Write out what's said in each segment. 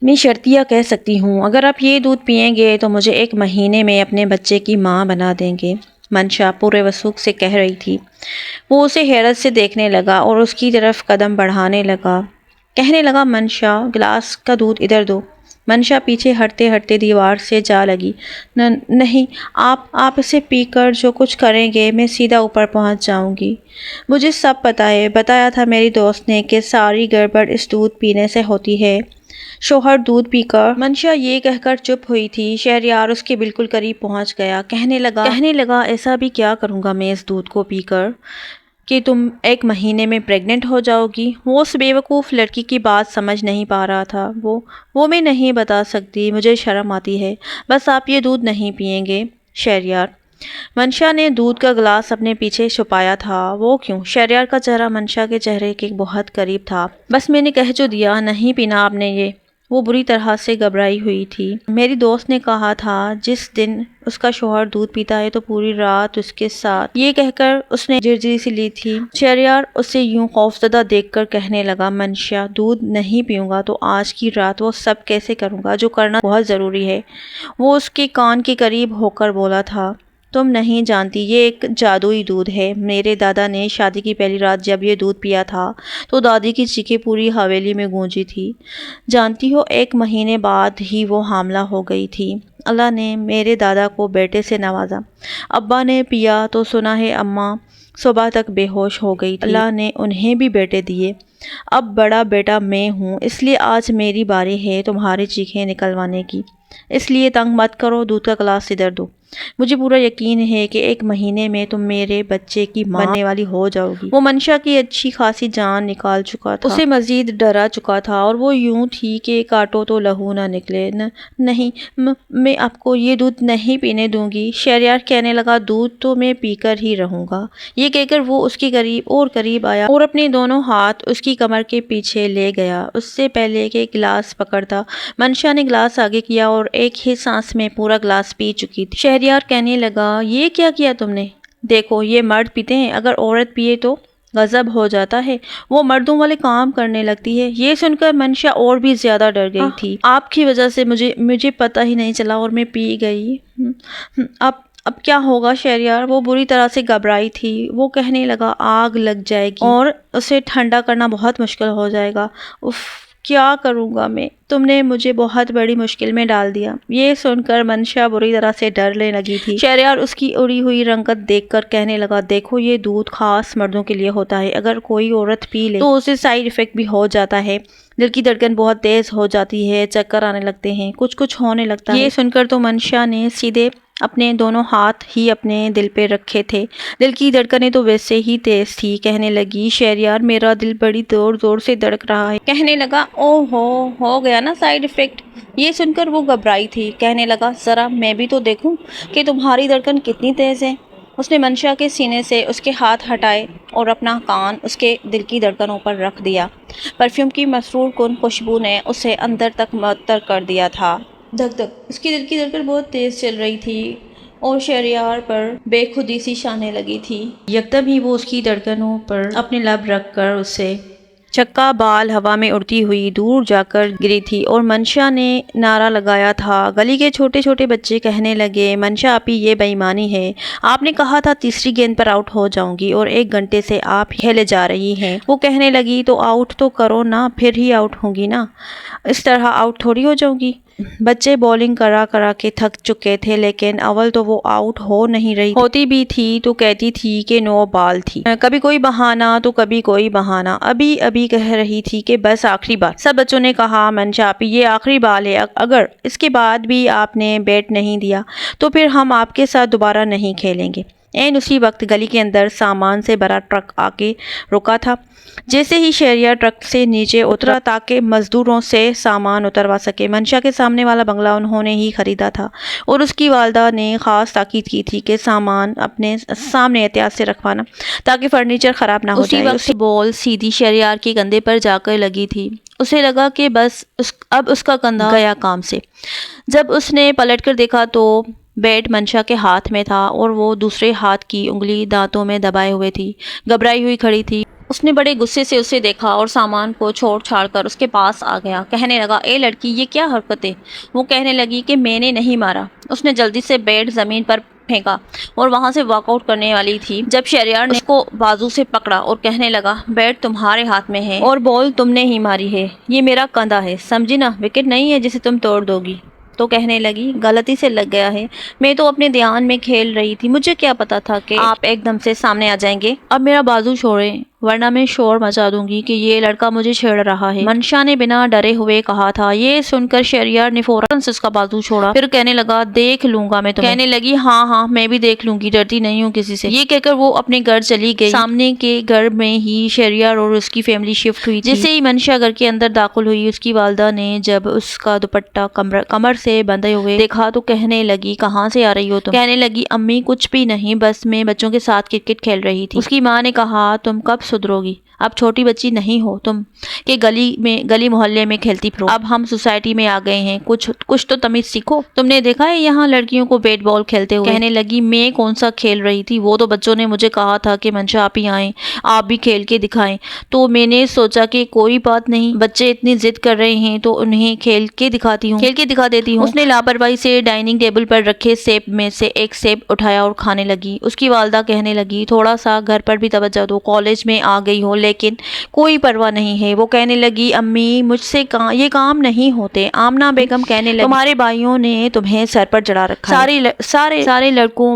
میں شرطیہ کہہ سکتی ہوں، اگر آپ یہ دودھ پئیں گے تو مجھے 1 مہینے میں اپنے بچے کی ماں بنا دیں گے، منشا پورے وثوق سے کہہ رہی تھی۔ وہ اسے حیرت سے دیکھنے لگا اور اس کی طرف قدم بڑھانے لگا۔ کہنے لگا، منشا گلاس کا دودھ ادھر دو۔ منشا پیچھے ہٹتے ہٹتے دیوار سے جا لگی۔ نہیں، آپ اسے پی کر جو کچھ کریں گے میں سیدھا اوپر پہنچ جاؤں گی۔ مجھے سب پتہ ہے، بتایا تھا میری دوست نے کہ ساری گڑبڑ اس دودھ پینے سے ہوتی ہے۔ شوہر دودھ پی کر منشا یہ کہہ کر چپ ہوئی تھی۔ شہریار اس کے بالکل قریب پہنچ گیا۔ کہنے لگا ایسا بھی کیا کروں گا میں اس دودھ کو پی کر کہ تم 1 مہینے میں پریگننٹ ہو جاؤ گی۔ وہ اس بیوقوف لڑکی کی بات سمجھ نہیں پا رہا تھا۔ وہ میں نہیں بتا سکتی، مجھے شرم آتی ہے، بس آپ یہ دودھ نہیں پئیں گے شہریار۔ منشا نے دودھ کا گلاس اپنے پیچھے چھپایا تھا۔ وہ کیوں؟ شہریار کا چہرہ منشا کے چہرے کے بہت قریب تھا۔ بس میں نے کہہ جو دیا، نہیں پینا آپ نے یہ۔ وہ بری طرح سے گھبرائی ہوئی تھی۔ میری دوست نے کہا تھا جس دن اس کا شوہر دودھ پیتا ہے تو پوری رات اس کے ساتھ، یہ کہہ کر اس نے جرجری سی لی تھی۔ شہریار اسے یوں خوفزدہ دیکھ کر کہنے لگا، منشا دودھ نہیں پیوں گا تو آج کی رات وہ سب کیسے کروں گا جو کرنا بہت ضروری ہے۔ وہ اس کے کان کے قریب ہو کر بولا تھا، تم نہیں جانتی یہ ایک جادوئی دودھ ہے۔ میرے دادا نے شادی کی پہلی رات جب یہ دودھ پیا تھا تو دادی کی چیخیں پوری حویلی میں گونجی تھی۔ جانتی ہو 1 مہینے بعد ہی وہ حاملہ ہو گئی تھی۔ اللہ نے میرے دادا کو بیٹے سے نوازا۔ ابا نے پیا تو سنا ہے اماں صبح تک بے ہوش ہو گئی تھی۔ اللہ نے انہیں بھی بیٹے دیے۔ اب بڑا بیٹا میں ہوں، اس لیے آج میری باری ہے تمہاری چیخیں نکلوانے کی۔ اس لیے تنگ مت کرو، دودھ کا گلاس ادھر دو۔ مجھے پورا یقین ہے کہ 1 مہینے میں تم میرے بچے کی ماں بننے والی ہو جاؤ گی۔ وہ منشا کی اچھی خاصی جان نکال چکا تھا، اسے مزید ڈرا چکا تھا، اور وہ یوں تھی کہ کاٹو تو لہو نہ نکلے۔ نہیں، میں آپ کو یہ دودھ نہیں پینے دوں گی۔ شہریار کہنے لگا، دودھ تو میں پی کر ہی رہوں گا۔ یہ کہہ کر وہ اس کے قریب اور قریب آیا اور اپنے دونوں ہاتھ اس کی کمر کے پیچھے لے گیا۔ اس سے پہلے کہ گلاس پکڑتا، منشا نے گلاس آگے کیا اور ایک ہی سانس میں پورا گلاس پی چکی تھی۔ شہریار کہنے لگا، یہ کیا کیا تم نے؟ دیکھو یہ مرد پیتے ہیں، اگر عورت پیے تو غضب ہو جاتا ہے، وہ مردوں والے کام کرنے لگتی ہے۔ یہ سن کر منشا اور بھی زیادہ ڈر گئی تھی۔ آپ کی وجہ سے مجھے پتہ ہی نہیں چلا اور میں پی گئی۔ اب کیا ہوگا شہریار؟ وہ بری طرح سے گھبرائی تھی۔ وہ کہنے لگا، آگ لگ جائے گی اور اسے ٹھنڈا کرنا بہت مشکل ہو جائے گا۔ اف، کیا کروں گا میں؟ تم نے مجھے بہت بڑی مشکل میں ڈال دیا۔ یہ سن کر منشا بری طرح سے ڈرنے لگی تھی۔ شہریار اس کی اڑی ہوئی رنگت دیکھ کر کہنے لگا، دیکھو یہ دودھ خاص مردوں کے لیے ہوتا ہے، اگر کوئی عورت پی لے تو اسے سائیڈ ایفیکٹ بھی ہو جاتا ہے، دل کی دھڑکن بہت تیز ہو جاتی ہے، چکر آنے لگتے ہیں، کچھ ہونے لگتا ہے۔ یہ سن کر تو منشا نے سیدھے اپنے دونوں ہاتھ ہی اپنے دل پہ رکھے تھے، دل کی دھڑکنیں تو ویسے ہی تیز تھی۔ کہنے لگی، شہریار میرا دل بڑی زور سے دھڑک رہا ہے۔ کہنے لگا، ہو گیا نا سائیڈ ایفیکٹ۔ یہ سن کر وہ گھبرائی تھی۔ کہنے لگا، ذرا میں بھی تو دیکھوں کہ تمہاری دھڑکن کتنی تیز ہے۔ اس نے منشا کے سینے سے اس کے ہاتھ ہٹائے اور اپنا کان اس کے دل کی دھڑکنوں پر رکھ دیا۔ پرفیوم کی مسرور کن خوشبو نے اسے اندر تک معطر کر دیا تھا۔ دھک دھک، اس کی دل کی دھڑکن بہت تیز چل رہی تھی اور شہریار پر بے خودی سی چھانے لگی تھی۔ یکدم ہی وہ اس کی دھڑکنوں پر اپنے لب رکھ کر اسے چکا بال ہوا میں اڑتی ہوئی دور جا کر گری تھی اور منشا نے نعرہ لگایا تھا۔ گلی کے چھوٹے چھوٹے بچے کہنے لگے، منشا آپی یہ بے ایمانی ہے، آپ نے کہا تھا تیسری گیند پر آؤٹ ہو جاؤں گی اور 1 گھنٹے سے آپ ہلے جا رہی ہیں۔ وہ کہنے لگی، تو آؤٹ تو کرو نا، پھر ہی آؤٹ ہوں گی نا، اس طرح آؤٹ تھوڑی ہو جاؤں گی۔ بچے بولنگ کرا کے تھک چکے تھے، لیکن اول تو وہ آؤٹ ہو نہیں رہی، ہوتی بھی تھی تو کہتی تھی کہ نو بال تھی، کبھی کوئی بہانہ تو کبھی کوئی بہانہ، ابھی کہہ رہی تھی کہ بس آخری بار۔ سب بچوں نے کہا، منشا آپی یہ آخری بال ہے، اگر اس کے بعد بھی آپ نے بیٹ نہیں دیا تو پھر ہم آپ کے ساتھ دوبارہ نہیں کھیلیں گے۔ اسی وقت گلی کے اندر سامان سے بھرا ٹرک آ کے رکا تھا۔ جیسے ہی شہریار ٹرک سے نیچے اترا تاکہ مزدوروں سے سامان اتروا سکے، منشا کے سامنے والا بنگلہ انہوں نے ہی خریدا تھا اور اس کی والدہ نے خاص تاکید کی تھی کہ سامان اپنے سامنے احتیاط سے رکھوانا تاکہ فرنیچر خراب نہ ہو جائے۔ اسی وقت بال سیدھی شہریار کے کندھے پر جا کر لگی تھی۔ اسے لگا کہ بس اب اس کا کندھا گیا کام سے۔ جب اس نے پلٹ کر دیکھا تو بیٹ منشا کے ہاتھ میں تھا اور وہ دوسرے ہاتھ کی انگلی دانتوں میں دبائے ہوئے تھی، گھبرائی ہوئی کھڑی تھی۔ اس نے بڑے غصے سے اسے دیکھا اور سامان کو چھوڑ چھاڑ کر اس کے پاس آ گیا۔ کہنے لگا، اے لڑکی، یہ کیا حرکتیں؟ وہ کہنے لگی کہ میں نے نہیں مارا۔ اس نے جلدی سے بیٹ زمین پر پھینکا اور وہاں سے واک آؤٹ کرنے والی تھی جب شہریار نے اس کو بازو سے پکڑا اور کہنے لگا، بیٹ تمہارے ہاتھ میں ہے اور بال تم نے ہی ماری ہے، یہ میرا کندھا ہے، سمجھی نا، وکٹ نہیں ہے جسے تم توڑ دو گی۔ تو کہنے لگی، غلطی سے لگ گیا ہے، میں تو اپنے دھیان میں کھیل رہی تھی، مجھے کیا پتا تھا کہ آپ ایک دم سے سامنے آ جائیں گے۔ اب میرا بازو چھوڑیں ورنہ میں شور مچا دوں گی کہ یہ لڑکا مجھے چھیڑ رہا ہے، منشا نے بنا ڈرے ہوئے کہا تھا۔ یہ سن کر شہریار نے فوراً اس کا بازو چھوڑا، پھر کہنے لگا، دیکھ لوں گا میں تمہیں۔ کہنے لگی، ہاں ہاں میں بھی دیکھ لوں گی، ڈرتی نہیں ہوں کسی سے۔ یہ کہہ کر وہ اپنے گھر چلی گئی۔ سامنے کے گھر میں ہی شہریار اور اس کی فیملی شفٹ ہوئی تھی۔ جیسے ہی منشا گھر کے اندر داخل ہوئی، اس کی والدہ نے جب اس کا دوپٹہ کمر سے بندھے ہوئے دیکھا تو کہنے لگی، کہاں سے آ رہی ہو تم؟ کہنے لگی، امی کچھ بھی نہیں، بس میں بچوں کے ساتھ کرکٹ کھیل رہی تھی۔ اس کی ماں نے کہا، تم کب سدھرو گی؟ اب چھوٹی بچی نہیں ہو تم کہ گلی محلے میں کھیلتی پھرو، اب ہم سوسائٹی میں آ گئے ہیں، کچھ تو تمیز سیکھو۔ تم نے دیکھا ہے یہاں لڑکیوں کو بیٹ بال کھیلتے ہوئے؟ کہنے لگی، میں کون سا کھیل رہی تھی، وہ تو بچوں نے مجھے کہا تھا کہ منشا آپ ہی آئیں، آپ بھی کھیل کے دکھائیں، تو میں نے سوچا کہ کوئی بات نہیں، بچے اتنی ضد کر رہے ہیں تو انہیں کھیل کے دکھا دیتی ہوں۔ اس نے لاپرواہی سے ڈائننگ ٹیبل پر رکھے سیب میں سے ایک سیب اٹھایا اور کھانے لگی۔ اس کی والدہ کہنے لگی، تھوڑا سا گھر پر بھی توجہ دو، کالج میں آ گئی ہو لیکن کوئی پرواہ نہیں ہے۔ وہ کہنے لگی، امی مجھ سے یہ کام نہیں ہوتے۔ آمنہ بیگم کہنے لگی، تمہارے بھائیوں نے تمہیں سر پر چڑھا رکھا ہے، سارے لڑکوں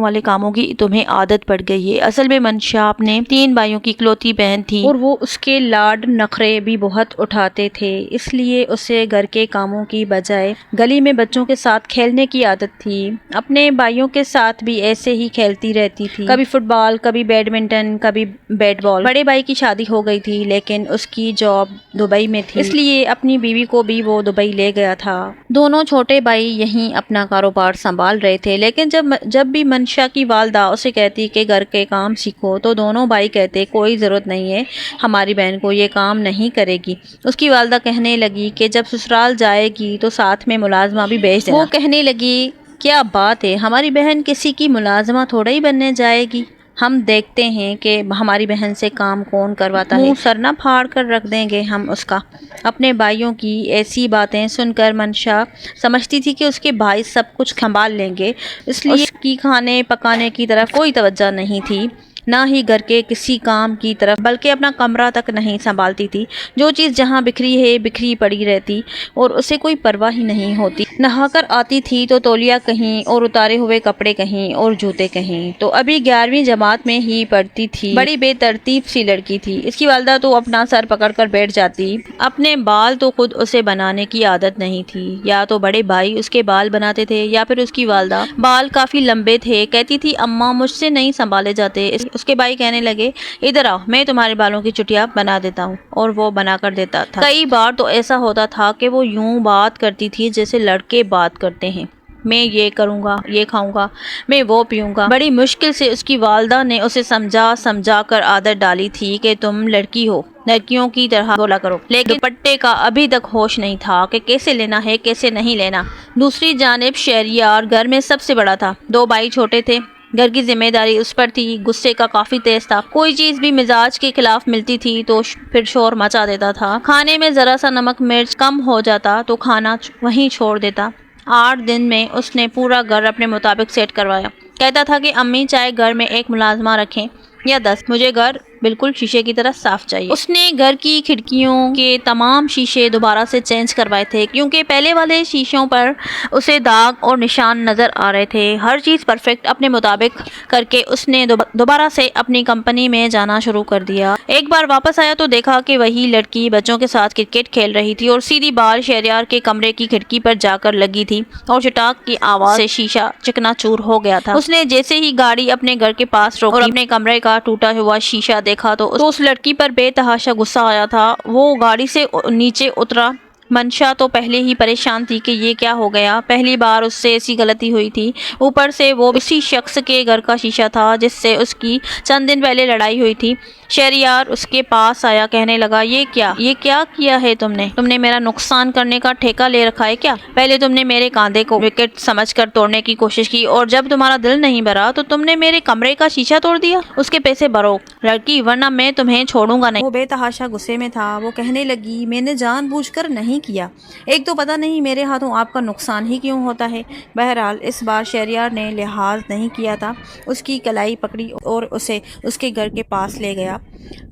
والے کاموں کی تمہیں عادت پڑ گئی ہے۔ اصل میں منشا اپنے 3 بھائیوں کی اکلوتی بہن تھی اور وہ اس کے لاڈ نخرے بھی بہت اٹھاتے تھے، اس لیے اسے گھر کے کاموں کی بجائے گلی میں بچوں کے ساتھ کھیلنے کی عادت تھی۔ اپنے بھائیوں کے ساتھ بھی ایسے ہی کھیلتی رہتی تھی، کبھی فٹ بال، کبھی بیڈمنٹن، کبھی بیٹ بال۔ بڑے بھائی کی شادی ہو گئی تھی لیکن اس کی جاب دبئی میں تھی، اس لیے اپنی بیوی کو بھی وہ دبئی لے گیا تھا۔ دونوں چھوٹے بھائی یہیں اپنا کاروبار سنبھال رہے تھے، لیکن جب بھی منشا کی والدہ اسے کہتی کہ گھر کے کام سیکھو تو دونوں بھائی کہتے، کوئی ضرورت نہیں ہے، ہماری بہن کو یہ کام نہیں کرے گی۔ اس کی والدہ کہنے لگی کہ جب سسرال جائے گی تو ساتھ میں ملازمہ بھی بھیج دینا۔ وہ کہنے لگی، کیا بات ہے، ہماری بہن کسی کی ملازمہ تھوڑا ہی بننے جائے گی، ہم دیکھتے ہیں کہ ہماری بہن سے کام کون کرواتا ہے، منہ سر نہ پھاڑ کر رکھ دیں گے ہم اس کا۔ اپنے بھائیوں کی ایسی باتیں سن کر منشا سمجھتی تھی کہ اس کے بھائی سب کچھ سنبھال لیں گے، اس لیے اس کی کھانے پکانے کی طرف کوئی توجہ نہیں تھی، نہ ہی گھر کے کسی کام کی طرف، بلکہ اپنا کمرہ تک نہیں سنبھالتی تھی۔ جو چیز جہاں بکھری ہے بکھری پڑی رہتی اور اسے کوئی پرواہ ہی نہیں ہوتی۔ نہا کر آتی تھی تو تولیہ کہیں اور اتارے ہوئے کپڑے کہیں اور جوتے کہیں، تو ابھی 11ویں جماعت میں ہی پڑھتی تھی، بڑی بے ترتیب سی لڑکی تھی۔ اس کی والدہ تو اپنا سر پکڑ کر بیٹھ جاتی، اپنے بال تو خود اسے بنانے کی عادت نہیں تھی، یا تو بڑے بھائی اس کے بال بناتے تھے یا پھر اس کی والدہ۔ بال کافی لمبے تھے، کہتی تھی، اماں مجھ سے نہیں سنبھالے جاتے۔ اس کے بھائی کہنے لگے، ادھر آؤ، میں تمہارے بالوں کی چٹیاں بنا دیتا ہوں، اور وہ بنا کر دیتا تھا۔ کئی بار تو ایسا ہوتا تھا کہ وہ یوں بات کرتی تھی جیسے لڑکے بات کرتے ہیں، میں یہ کروں گا، یہ کھاؤں گا، میں وہ پیوں گا۔ بڑی مشکل سے اس کی والدہ نے اسے سمجھا کر عادت ڈالی تھی کہ تم لڑکی ہو، لڑکیوں کی طرح بولا کرو، لیکن دوپٹے کا ابھی تک ہوش نہیں تھا کہ کیسے لینا ہے کیسے نہیں لینا۔ دوسری جانب شہریار گھر میں سب سے بڑا تھا، 2 بھائی چھوٹے تھے، گھر کی ذمہ داری اس پر تھی، غصے کا کافی تیز تھا، کوئی چیز بھی مزاج کے خلاف ملتی تھی تو پھر شور مچا دیتا تھا، کھانے میں ذرا سا نمک مرچ کم ہو جاتا تو کھانا وہیں چھوڑ دیتا۔ 8 دن میں اس نے پورا گھر اپنے مطابق سیٹ کروایا، کہتا تھا کہ امی چاہے گھر میں 1 ملازمہ رکھیں یا 10، مجھے گھر بالکل شیشے کی طرح صاف چاہیے۔ اس نے گھر کی کھڑکیوں کے تمام شیشے دوبارہ سے چینج کروائے تھے، کیونکہ پہلے والے شیشوں پر اسے داغ اور نشان نظر آ رہے تھے۔ ہر چیز پرفیکٹ اپنے مطابق کر کے اس نے دوبارہ سے اپنی کمپنی میں جانا شروع کر دیا۔ ایک بار واپس آیا تو دیکھا کہ وہی لڑکی بچوں کے ساتھ کرکٹ کھیل رہی تھی اور سیدھی بال شہریار کے کمرے کی کھڑکی پر جا کر لگی تھی اور چٹاک کی آواز سے شیشہ چکنا چور ہو گیا تھا۔ اس نے جیسے ہی گاڑی اپنے گھر کے پاس روکی اور اپنے کمرے کا ٹوٹا ہوا شیشہ دیکھا تو اس لڑکی پر بے تحاشا غصہ آیا تھا۔ وہ گاڑی سے نیچے اترا منشا تو پہلے ہی پریشان تھی کہ یہ کیا ہو گیا، پہلی بار اس سے ایسی غلطی ہوئی تھی، اوپر سے وہ اسی شخص کے گھر کا شیشہ تھا جس سے اس کی چند دن پہلے لڑائی ہوئی تھی۔ شہریار اس کے پاس آیا، کہنے لگا یہ کیا کیا ہے تم نے میرا نقصان کرنے کا ٹھیکہ لے رکھا ہے کیا؟ پہلے تم نے میرے کاندھے کو وکٹ سمجھ کر توڑنے کی کوشش کی، اور جب تمہارا دل نہیں بھرا تو تم نے میرے کمرے کا شیشہ توڑ دیا۔ اس کے پیسے بھرو لڑکی، ورنہ میں تمہیں چھوڑوں گا نہیں۔ وہ بے تحاشا غصے میں تھا، وہ کہنے لگی میں نے جان بوجھ کر نہیں کیا، ایک تو پتہ نہیں میرے ہاتھوں آپ کا نقصان ہی کیوں ہوتا ہے۔ بہرحال اس بار شہریار نے لحاظ نہیں کیا تھا، اس کی کلائی پکڑی اور اسے اس کے گھر کے پاس لے گیا۔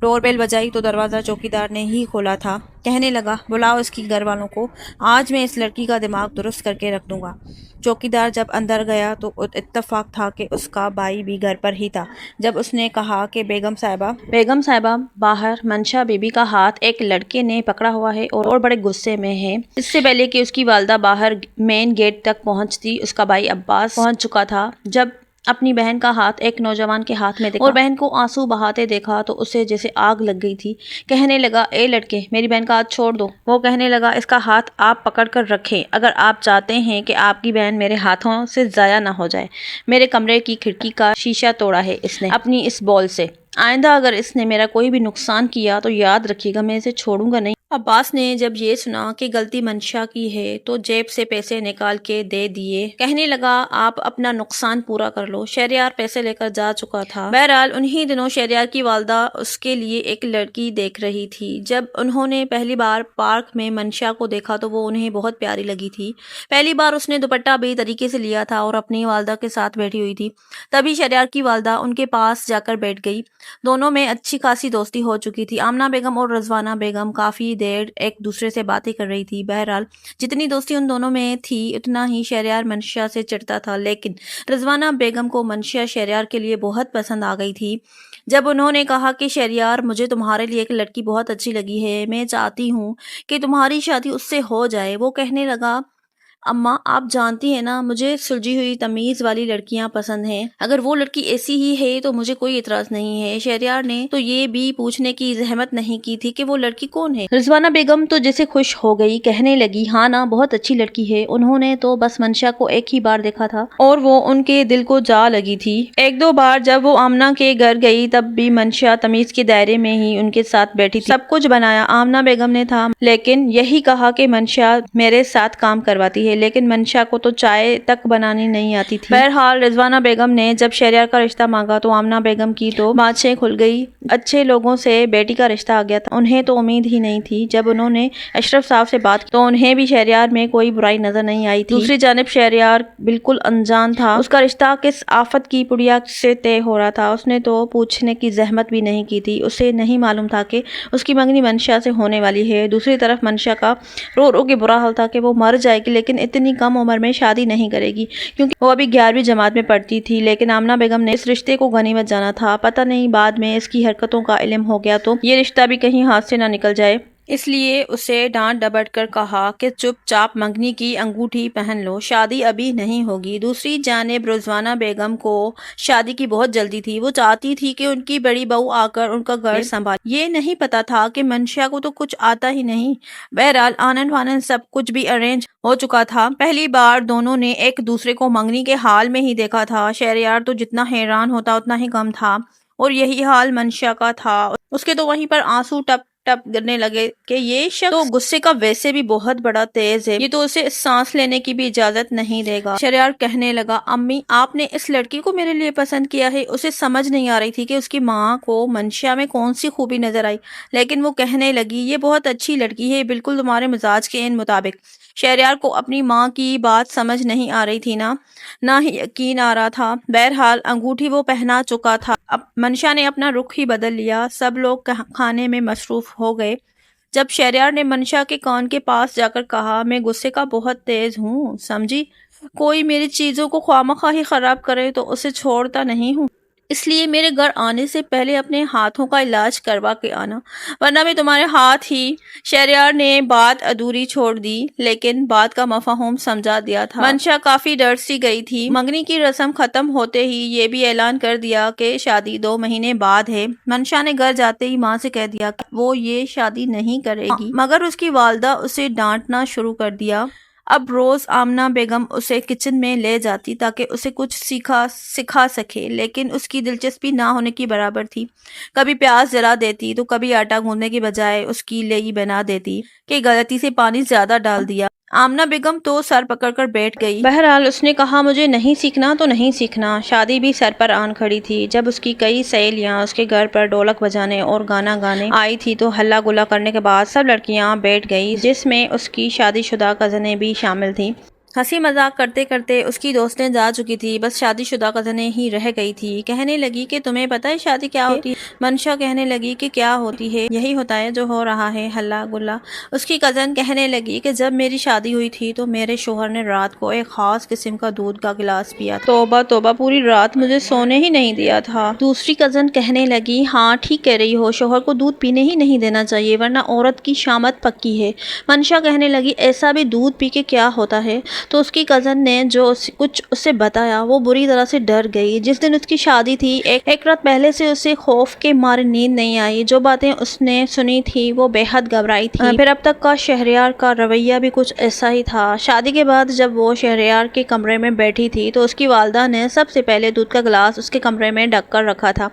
ڈور بیل بجائی تو دروازہ چوکیدار نے ہی کھولا تھا۔ کہنے لگا بلاؤ اس کی گھر والوں کو، آج میں اس لڑکی کا دماغ درست کر کے رکھ دوں گا۔ چوکیدار جب اندر گیا تو اتفاق تھا کہ اس کا بھائی بھی گھر پر ہی تھا۔ جب اس نے کہا کہ بیگم صاحبہ باہر منشا بی بی کا ہاتھ ایک لڑکے نے پکڑا ہوا ہے اور بڑے غصے میں ہے۔ اس سے پہلے کہ اس کی والدہ باہر مین گیٹ تک پہنچتی، اس کا بھائی عباس پہنچ چکا تھا۔ جب اپنی بہن کا ہاتھ ایک نوجوان کے ہاتھ میں دیکھا اور بہن کو آنسو بہاتے دیکھا تو اسے جیسے آگ لگ گئی تھی۔ کہنے لگا اے لڑکے، میری بہن کا ہاتھ چھوڑ دو۔ وہ کہنے لگا اس کا ہاتھ آپ پکڑ کر رکھیں، اگر آپ چاہتے ہیں کہ آپ کی بہن میرے ہاتھوں سے ضائع نہ ہو جائے۔ میرے کمرے کی کھڑکی کا شیشہ توڑا ہے اس نے اپنی اس بال سے، آئندہ اگر اس نے میرا کوئی بھی نقصان کیا تو یاد رکھیے گا میں اسے چھوڑوں گا نہیں۔ عباس نے جب یہ سنا کہ غلطی منشا کی ہے تو جیب سے پیسے نکال کے دے دیے، کہنے لگا آپ اپنا نقصان پورا کر لو۔ شہریار پیسے لے کر جا چکا تھا۔ بہرحال انہی دنوں شہریار کی والدہ اس کے لیے ایک لڑکی دیکھ رہی تھی۔ جب انہوں نے پہلی بار پارک میں منشا کو دیکھا تو وہ انہیں بہت پیاری لگی تھی۔ پہلی بار اس نے دوپٹہ بھی طریقے سے لیا تھا اور اپنی والدہ کے ساتھ بیٹھی ہوئی تھی، تبھی شہریار کی والدہ ان کے پاس جا کر بیٹھ گئی۔ دونوں میں اچھی خاصی دوستی ہو چکی تھی۔ آمنہ بیگم اور رضوانہ بیگم کافی دیر ایک دوسرے سے باتیں کر رہی تھی۔ بہرحال جتنی دوستی ان دونوں میں تھی اتنا ہی شہریار منشا سے چڑھتا تھا، لیکن رضوانہ بیگم کو منشا شہریار کے لیے بہت پسند آ گئی تھی۔ جب انہوں نے کہا کہ شہریار مجھے تمہارے لیے ایک لڑکی بہت اچھی لگی ہے، میں چاہتی ہوں کہ تمہاری شادی اس سے ہو جائے، وہ کہنے لگا اماں آپ جانتی ہیں نا مجھے سلجھی ہوئی تمیز والی لڑکیاں پسند ہیں، اگر وہ لڑکی ایسی ہی ہے تو مجھے کوئی اعتراض نہیں ہے۔ شہریار نے تو یہ بھی پوچھنے کی زحمت نہیں کی تھی کہ وہ لڑکی کون ہے۔ رضوانہ بیگم تو جیسے خوش ہو گئی، کہنے لگی ہاں نا بہت اچھی لڑکی ہے، انہوں نے تو بس منشا کو ایک ہی بار دیکھا تھا اور وہ ان کے دل کو جا لگی تھی۔ ایک دو بار جب وہ آمنہ کے گھر گئی تب بھی منشا تمیز کے دائرے میں ہی ان کے ساتھ بیٹھی تھی، سب کچھ بنایا آمنہ بیگم نے تھا، لیکن یہی کہا کہ منشا میرے ساتھ کام کرواتی ہے، لیکن منشا کو تو چائے تک بنانی نہیں آتی تھی۔ بہرحال رضوانہ بیگم نے جب شہریار کا رشتہ مانگا تو آمنہ بیگم کی تو بانچیں کھل گئی، اچھے لوگوں سے بیٹی کا رشتہ آ گیا تھا، انہیں تو امید ہی نہیں تھی۔ جب انہوں نے اشرف صاحب سے بات کی تو انہیں بھی شہریار میں کوئی برائی نظر نہیں آئی تھی۔ دوسری جانب شہریار بالکل انجان تھا، اس کا رشتہ کس آفت کی پڑیا سے طے ہو رہا تھا، اس نے تو پوچھنے کی زحمت بھی نہیں کی تھی، اسے نہیں معلوم تھا کہ اس کی منگنی منشا سے ہونے والی ہے۔ دوسری طرف منشا کا رو رو کے برا حال تھا کہ وہ مر جائے گی لیکن اتنی کم عمر میں شادی نہیں کرے گی، کیونکہ وہ ابھی 11ویں جماعت میں پڑھتی تھی۔ لیکن آمنہ بیگم نے اس رشتے کو غنیمت جانا تھا، پتہ نہیں بعد میں اس کی حرکتوں کا علم ہو گیا تو یہ رشتہ بھی کہیں ہاتھ سے نہ نکل جائے، اس لیے اسے ڈانٹ ڈپٹ کر کہا کہ چپ چاپ منگنی کی انگوٹھی پہن لو، شادی ابھی نہیں ہوگی۔ دوسری جانب رضوانہ بیگم کو شادی کی بہت جلدی تھی، وہ چاہتی تھی کہ ان کی بڑی بہو آ کر ان کا گھر سنبھالے۔ یہ نہیں پتا تھا کہ منشا کو تو کچھ آتا ہی نہیں۔ بہرحال آنن فانن سب کچھ بھی ارینج ہو چکا تھا۔ پہلی بار دونوں نے ایک دوسرے کو منگنی کے حال میں ہی دیکھا تھا۔ شہریار تو جتنا حیران ہوتا اتنا ہی کم تھا، اور یہی حال منشا کا تھا، اس کے تو وہیں پر آنسو ٹپ ٹپ گرنے لگے کہ یہ شخص تو غصے کا ویسے بھی بہت بڑا تیز ہے، یہ تو اسے سانس لینے کی بھی اجازت نہیں دے گا۔ شہریار کہنے لگا امی آپ نے اس لڑکی کو میرے لیے پسند کیا ہے، اسے سمجھ نہیں آ رہی تھی کہ اس کی ماں کو منشا میں کون سی خوبی نظر آئی، لیکن وہ کہنے لگی یہ بہت اچھی لڑکی ہے، بالکل تمہارے مزاج کے مطابق۔ شہریار کو اپنی ماں کی بات سمجھ نہیں آ رہی تھی، نہ ہی یقین آ رہا تھا۔ بہرحال انگوٹھی وہ پہنا چکا تھا، اب منشا نے اپنا رخ ہی بدل لیا، سب لوگ کھانے میں مصروف ہو گئے۔ جب شہریار نے منشا کے کان کے پاس جا کر کہا میں غصے کا بہت تیز ہوں، سمجھی، کوئی میری چیزوں کو خواہ مخواہ ہی خراب کرے تو اسے چھوڑتا نہیں ہوں۔ اس لیے میرے گھر آنے سے پہلے اپنے ہاتھوں کا علاج کروا کے آنا، ورنہ میں تمہارے ہاتھ ہی۔ شہریار نے بات ادھوری چھوڑ دی، لیکن بات کا مفہوم سمجھا دیا تھا۔ منشا کافی ڈر سی گئی تھی۔ منگنی کی رسم ختم ہوتے ہی یہ بھی اعلان کر دیا کہ شادی 2 مہینے بعد ہے۔ منشا نے گھر جاتے ہی ماں سے کہہ دیا کہ وہ یہ شادی نہیں کرے گی، مگر اس کی والدہ اسے ڈانٹنا شروع کر دیا۔ اب روز آمنہ بیگم اسے کچن میں لے جاتی تاکہ اسے کچھ سکھا سکے، لیکن اس کی دلچسپی نہ ہونے کی برابر تھی۔ کبھی پیاز جلا دیتی تو کبھی آٹا گوندنے کی بجائے اس کی لیئی بنا دیتی کہ غلطی سے پانی زیادہ ڈال دیا۔ آمنہ بیگم تو سر پکڑ کر بیٹھ گئی۔ بہرحال اس نے کہا مجھے نہیں سیکھنا تو نہیں سیکھنا۔ شادی بھی سر پر آن کھڑی تھی۔ جب اس کی کئی سہیلیاں اس کے گھر پر ڈھولک بجانے اور گانا گانے آئی تھی تو ہلا گلا کرنے کے بعد سب لڑکیاں بیٹھ گئی، جس میں اس کی شادی شدہ کزنیں بھی شامل تھیں۔ ہنسی مذاق کرتے کرتے اس کی دوستیں جا چکی تھی، بس شادی شدہ کزنیں ہی رہ گئی تھی۔ کہنے لگی کہ تمہیں پتہ ہے شادی کیا ہوتی ہے؟ منشا کہنے لگی کہ کیا ہوتی ہے؟ یہی ہوتا ہے جو ہو رہا ہے، ہلا گلا۔ اس کی کزن کہنے لگی کہ جب میری شادی ہوئی تھی تو میرے شوہر نے رات کو ایک خاص قسم کا دودھ کا گلاس پیا تھا۔ توبہ توبہ، پوری رات مجھے سونے ہی نہیں دیا تھا۔ دوسری کزن کہنے لگی ہاں ٹھیک کہہ رہی ہو، شوہر کو دودھ پینے ہی نہیں دینا چاہیے ورنہ عورت کی شامت پکی ہے۔ منشا کہنے لگی ایسا بھی دودھ پی کے کیا ہوتا ہے؟ تو اس کی کزن نے جو کچھ اسے بتایا وہ بری طرح سے ڈر گئی۔ جس دن اس کی شادی تھی ایک رات پہلے سے اسے خوف کے مارے نیند نہیں آئی۔ جو باتیں اس نے سنی تھی وہ بے حد گھبرائی تھی۔ پھر اب تک کا شہریار کا رویہ بھی کچھ ایسا ہی تھا۔ شادی کے بعد جب وہ شہریار کے کمرے میں بیٹھی تھی تو اس کی والدہ نے سب سے پہلے دودھ کا گلاس اس کے کمرے میں ڈھک کر رکھا تھا،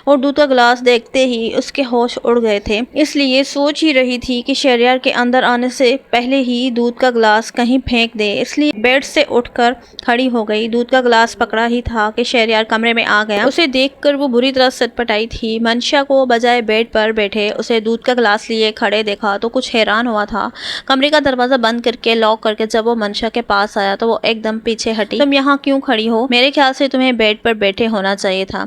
اور دودھ کا گلاس دیکھتے ہی اس کے ہوش اڑ گئے تھے۔ اس لیے سوچ ہی رہی تھی کہ شہریار کے اندر آنے سے پہلے ہی دودھ کا گلاس کہیں پھینک دے، اس لیے بیڈ سے اٹھ کر کھڑی ہو گئی۔ دودھ کا گلاس پکڑا ہی تھا کہ شہریار کمرے میں آ گیا۔ اسے دیکھ کر وہ بری طرح سٹپٹائی تھی۔ منشا کو بجائے بیڈ پر بیٹھے اسے دودھ کا گلاس لیے کھڑے دیکھا تو کچھ حیران ہوا تھا۔ کمرے کا دروازہ بند کر کے لاک کر کے جب وہ منشا کے پاس آیا تو وہ ایک دم پیچھے ہٹی۔ تم یہاں کیوں کھڑی ہو؟ میرے خیال سے تمہیں بیڈ پر بیٹھے ہونا چاہیے تھا۔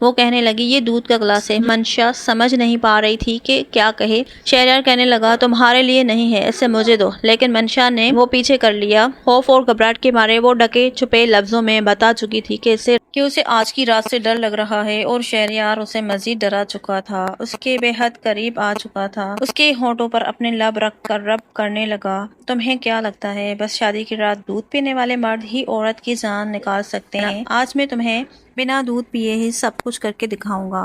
وہ کہنے لگی یہ دودھ کا گلاس ہے۔ منشا سمجھ نہیں پا رہی تھی کہ کیا کہے۔ شہریار کہنے لگا تمہارے لیے نہیں ہے، اسے مجھے دو، لیکن منشا نے وہ پیچھے کر لیا۔ خوف اور گھبراہٹ کے مارے وہ ڈھکے چھپے لفظوں میں بتا چکی تھی کہ اسے آج کی رات سے ڈر لگ رہا ہے، اور شہریار اسے مزید ڈرا چکا تھا، اس کے بے حد قریب آ چکا تھا، اس کے ہونٹوں پر اپنے لب رکھ کر رب کرنے لگا۔ تمہیں کیا لگتا ہے بس شادی کی رات دودھ پینے والے مرد ہی عورت کی جان نکال سکتے ہیں؟ آج میں تمہیں بنا دودھ پیے ہی سب کچھ کر کے دکھاؤں گا۔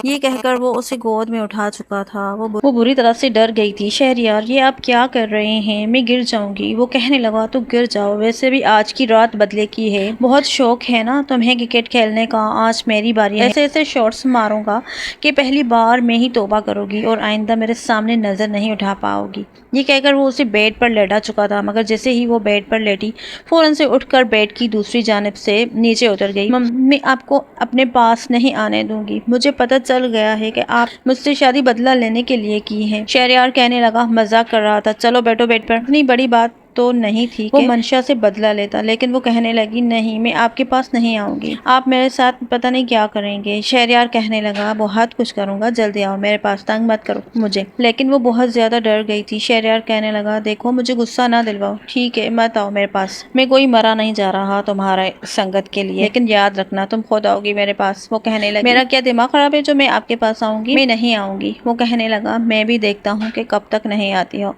یہ کہہ کر وہ اسے گود میں اٹھا چکا تھا۔ وہ بری طرح سے ڈر گئی تھی۔ شہریار یہ آپ کیا کر رہے ہیں؟ میں گر جاؤں گی۔ وہ کہنے لگا تو گر جاؤ، ویسے بھی آج کی رات بدلے کی ہے، بہت شوق ہے نا تمہیں کرکٹ کھیلنے کا، آج میری باری ہے۔ ایسے شاٹس ماروں گا کہ پہلی بار میں ہی توبہ کرو گی اور آئندہ میرے سامنے نظر نہیں اٹھا پاؤ گی۔ یہ کہہ کر وہ اسے بیڈ پر لیٹا چکا تھا، مگر جیسے ہی وہ بیڈ پر لیٹی فوراً سے اٹھ کر بیڈ کی دوسری جانب سے نیچے اتر گئی۔ میں آپ کو اپنے پاس نہیں آنے دوں گی، مجھے پتہ چل گیا ہے کہ آپ مجھ سے شادی بدلہ لینے کے لیے کی ہے۔ شہریار کہنے لگا مذاق کر رہا تھا، چلو بیٹھو بیڈ پر۔ اتنی بڑی بات تو نہیں تھی کہ وہ منشا سے بدلہ لیتا، لیکن وہ کہنے لگی نہیں، میں آپ کے پاس نہیں آؤں گی، آپ میرے ساتھ پتہ نہیں کیا کریں گے۔ شہریار کہنے لگا بہت کچھ کروں گا، جلدی آؤ میرے پاس، تنگ مت کرو مجھے۔ لیکن وہ بہت زیادہ ڈر گئی تھی۔ شہریار کہنے لگا دیکھو مجھے غصہ نہ دلواؤ، ٹھیک ہے، مت آؤ میرے پاس، میں کوئی مرا نہیں جا رہا تمہارے سنگت کے لیے، لیکن یاد رکھنا تم خود آؤ گی میرے پاس۔ وہ کہنے لگی میرا کیا دماغ خراب ہے جو میں آپ کے پاس آؤں گی؟ میں نہیں آؤں گی۔ وہ کہنے لگا میں بھی دیکھتا ہوں کہ کب تک نہیں آتی ہو،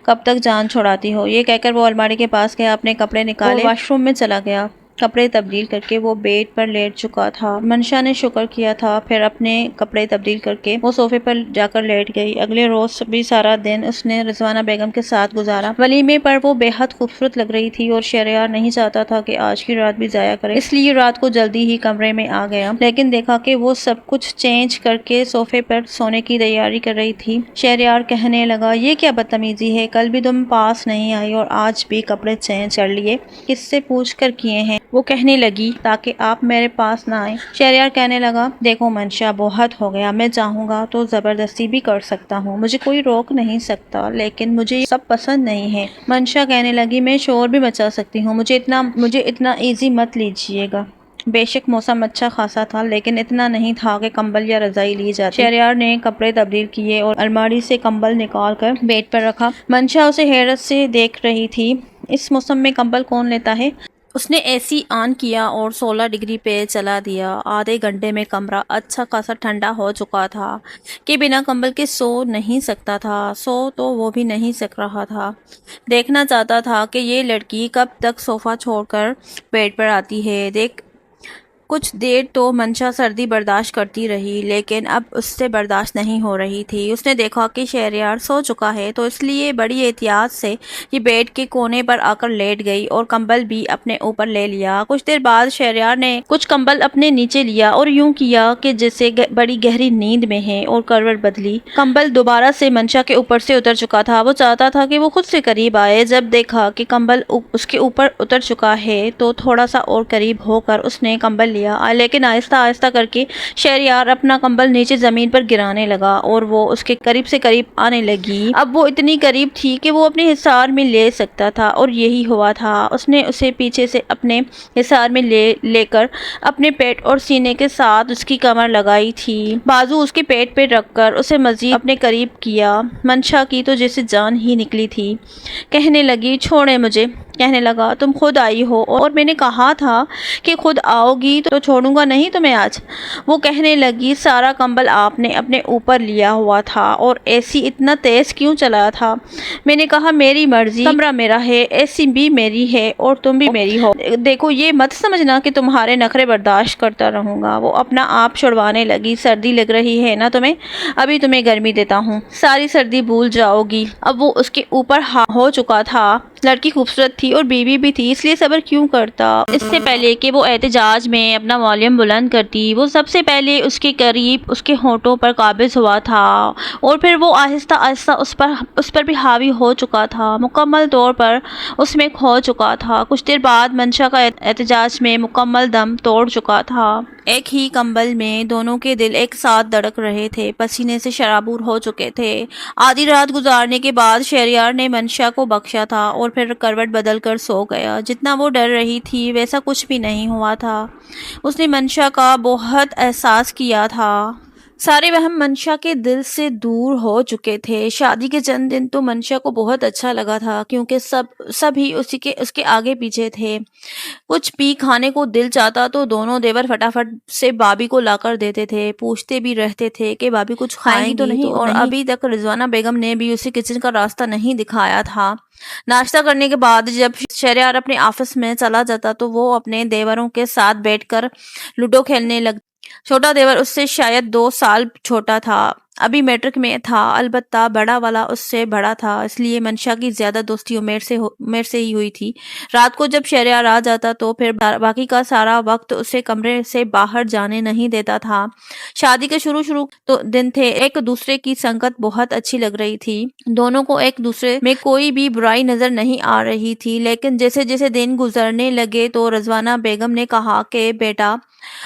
کب تک جان چھڑاتی ہو۔ یہ کہہ کر وہ الماری کے پاس گیا، اپنے کپڑے نکالے اور واش روم میں چلا گیا۔ کپڑے تبدیل کر کے وہ بیڈ پر لیٹ چکا تھا۔ منشا نے شکر کیا تھا، پھر اپنے کپڑے تبدیل کر کے وہ صوفے پر جا کر لیٹ گئی۔ اگلے روز بھی سارا دن اس نے رضوانہ بیگم کے ساتھ گزارا۔ ولیمے پر وہ بے حد خوبصورت لگ رہی تھی اور شہریار نہیں چاہتا تھا کہ آج کی رات بھی ضائع کرے، اس لیے رات کو جلدی ہی کمرے میں آ گیا، لیکن دیکھا کہ وہ سب کچھ چینج کر کے صوفے پر سونے کی تیاری کر رہی تھی۔ شہریار کہنے لگا یہ کیا بدتمیزی ہے، کل بھی تم پاس نہیں آئی اور آج بھی کپڑے چینج کر لیے، کس سے پوچھ کر کیے ہیں؟ وہ کہنے لگی تاکہ آپ میرے پاس نہ آئیں۔ شہریار کہنے لگا دیکھو منشا بہت ہو گیا، میں چاہوں گا تو زبردستی بھی کر سکتا ہوں، مجھے کوئی روک نہیں سکتا، لیکن مجھے یہ سب پسند نہیں ہے۔ منشا کہنے لگی میں شور بھی مچا سکتی ہوں، مجھے اتنا ایزی مت لیجیے گا۔ بے شک موسم اچھا خاصا تھا، لیکن اتنا نہیں تھا کہ کمبل یا رضائی لی جاتی۔ شہریار نے کپڑے تبدیل کیے اور الماری سے کمبل نکال کر بیڈ پر رکھا۔ منشا اسے حیرت سے دیکھ رہی تھی۔ اس موسم میں کمبل کون لیتا ہے؟ اس نے اے سی آن کیا اور 16 ڈگری پہ چلا دیا۔ آدھے گھنٹے میں کمرہ اچھا خاصا ٹھنڈا ہو چکا تھا کہ بنا کمبل کے سو نہیں سکتا تھا۔ سو تو وہ بھی نہیں سک رہا تھا، دیکھنا چاہتا تھا کہ یہ لڑکی کب تک صوفہ چھوڑ کر بیڈ پر آتی ہے۔ کچھ دیر تو منشا سردی برداشت کرتی رہی، لیکن اب اس سے برداشت نہیں ہو رہی تھی۔ اس نے دیکھا کہ شہریار سو چکا ہے تو اس لیے بڑی احتیاط سے یہ بیڈ کے کونے پر آ کر لیٹ گئی اور کمبل بھی اپنے اوپر لے لیا۔ کچھ دیر بعد شہریار نے کچھ کمبل اپنے نیچے لیا اور یوں کیا کہ جیسے بڑی گہری نیند میں ہے اور کروٹ بدلی۔ کمبل دوبارہ سے منشا کے اوپر سے اتر چکا تھا۔ وہ چاہتا تھا کہ وہ خود سے قریب آئے۔ جب دیکھا کہ کمبل اس کے اوپر اتر چکا ہے تو تھوڑا سا اور قریب ہو کر اس نے کمبل لیا، لیکن آہستہ آہستہ کر کے شہریار اپنا کمبل نیچے زمین پر گرانے لگا اور وہ اس کے قریب سے قریب آنے لگی۔ اب وہ اتنی قریب تھی کہ وہ اپنے حصار میں لے سکتا تھا، اور یہی ہوا تھا۔ اس نے اسے پیچھے سے اپنے حصار میں لے کر اپنے پیٹ اور سینے کے ساتھ اس کی کمر لگائی تھی، بازو اس کے پیٹ پہ رکھ کر اسے مزید اپنے قریب کیا۔ منشا کی تو جیسے جان ہی نکلی تھی، کہنے لگی چھوڑے مجھے۔ کہنے لگا تم خود آئی ہو اور میں نے کہا تھا کہ خود آؤ گی تو چھوڑوں گا نہیں تمہیں آج۔ وہ کہنے لگی سارا کمبل آپ نے اپنے اوپر لیا ہوا تھا اور اے سی اتنا تیز کیوں چلایا تھا؟ میں نے کہا میری مرضی، کمرہ میرا ہے، اے سی بھی میری ہے اور تم بھی میری ہو۔ دیکھو یہ مت سمجھنا کہ تمہارے نخرے برداشت کرتا رہوں گا۔ وہ اپنا آپ چھڑوانے لگی۔ سردی لگ رہی ہے نا تمہیں؟ ابھی تمہیں گرمی دیتا ہوں، ساری سردی بھول جاؤ گی۔ اب وہ اس کے اوپر ہو چکا تھا۔ لڑکی خوبصورت تھی اور بیوی بھی تھی، اس لیے صبر کیوں کرتا؟ اس سے پہلے کہ وہ احتجاج میں اپنا والیوم بلند کرتی، وہ سب سے پہلے اس کے قریب اس کے ہونٹوں پر قابض ہوا تھا اور پھر وہ آہستہ آہستہ اس پر بھی حاوی ہو چکا تھا، مکمل طور پر اس میں کھو چکا تھا۔ کچھ دیر بعد منشا کا احتجاج میں مکمل دم توڑ چکا تھا۔ ایک ہی کمبل میں دونوں کے دل ایک ساتھ دھڑک رہے تھے، پسینے سے شرابور ہو چکے تھے۔ آدھی رات گزارنے کے بعد شہریار نے منشا کو بخشا تھا اور پھر کروٹ بدل کر سو گیا۔ جتنا وہ ڈر رہی تھی ویسا کچھ بھی نہیں ہوا تھا۔ اس نے منشا کا بہت احساس کیا تھا۔ سارے وہم منشا کے دل سے دور ہو چکے تھے۔ شادی کے چند دن تو منشا کو بہت اچھا لگا تھا، کیونکہ سب ہی اس کے آگے پیچھے تھے۔ کچھ بھی کھانے کو دل چاہتا تو دونوں دیور فٹافٹ سے بابی کو لا کر دیتے تھے، پوچھتے بھی رہتے تھے کہ بابی کچھ کھائیں گی تو نہیں، اور ابھی تک رضوانہ بیگم نے بھی اسے کچن کا راستہ نہیں دکھایا تھا۔ ناشتہ کرنے کے بعد جب شہریار اپنے آفس میں چلا جاتا تو وہ اپنے دیوروں کے ساتھ بیٹھ کر لوڈو کھیلنے لگتا۔ چھوٹا دیور اس سے شاید 2 سال چھوٹا تھا، ابھی میٹرک میں تھا، البتہ بڑا والا اس سے بڑا تھا، اس لیے منشا کی زیادہ دوستی عمیر سے ہی ہوئی تھی۔ رات کو جب شہریار آ جاتا تو پھر باقی کا سارا وقت اسے کمرے سے باہر جانے نہیں دیتا تھا۔ شادی کے شروع تو دن تھے، ایک دوسرے کی سنگت بہت اچھی لگ رہی تھی، دونوں کو ایک دوسرے میں کوئی بھی برائی نظر نہیں آ رہی تھی، لیکن جیسے جیسے دن گزرنے لگے تو رضوانہ بیگم نے کہا کہ بیٹا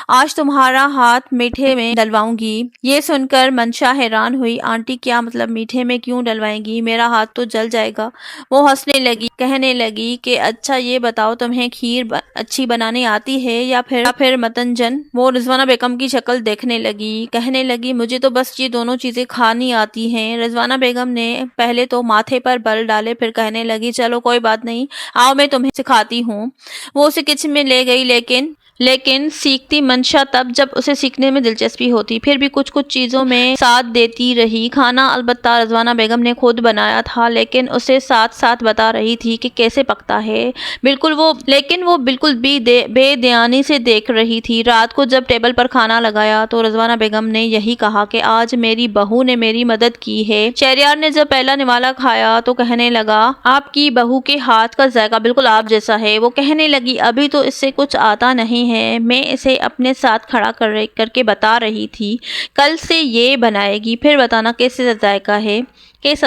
آج تمہارا ہاتھ میٹھے میں ڈلواؤں گی۔ یہ سن کر منشا حیران ہوئی، آنٹی کیا مطلب میٹھے میں کیوں ڈلوائیں گی؟ میرا ہاتھ تو جل جائے گا۔ وہ ہنسنے لگی، کہنے لگی کہ اچھا یہ بتاؤ تمہیں کھیر اچھی بنانی آتی ہے یا پھر متنجن؟ وہ رضوانہ بیگم کی شکل دیکھنے لگی، کہنے لگی مجھے تو بس یہ دونوں چیزیں کھانی آتی ہیں۔ رضوانہ بیگم نے پہلے تو ماتھے پر بل ڈالے، پھر کہنے لگی چلو کوئی بات نہیں، آؤ میں تمہیں سکھاتی ہوں۔ وہ اسے کچن میں لے گئی، لیکن سیکھتی منشا تب جب اسے سیکھنے میں دلچسپی ہوتی، پھر بھی کچھ چیزوں میں ساتھ دیتی رہی۔ کھانا البتہ رضوانہ بیگم نے خود بنایا تھا، لیکن اسے ساتھ بتا رہی تھی کہ کیسے پکتا ہے، لیکن وہ بالکل بھی بے دھیانی سے دیکھ رہی تھی۔ رات کو جب ٹیبل پر کھانا لگایا تو رضوانہ بیگم نے یہی کہا کہ آج میری بہو نے میری مدد کی ہے۔ شہریار نے جب پہلا نوالا کھایا تو کہنے لگا آپ کی بہو کے ہاتھ کا ذائقہ بالکل آپ جیسا ہے۔ وہ کہنے لگی ابھی تو اس سے کچھ آتا نہیں ہے، میں اسے اپنے ساتھ کھڑا کر کے بتا رہی تھی، کل سے یہ بنائے گی، پھر بتانا کیسا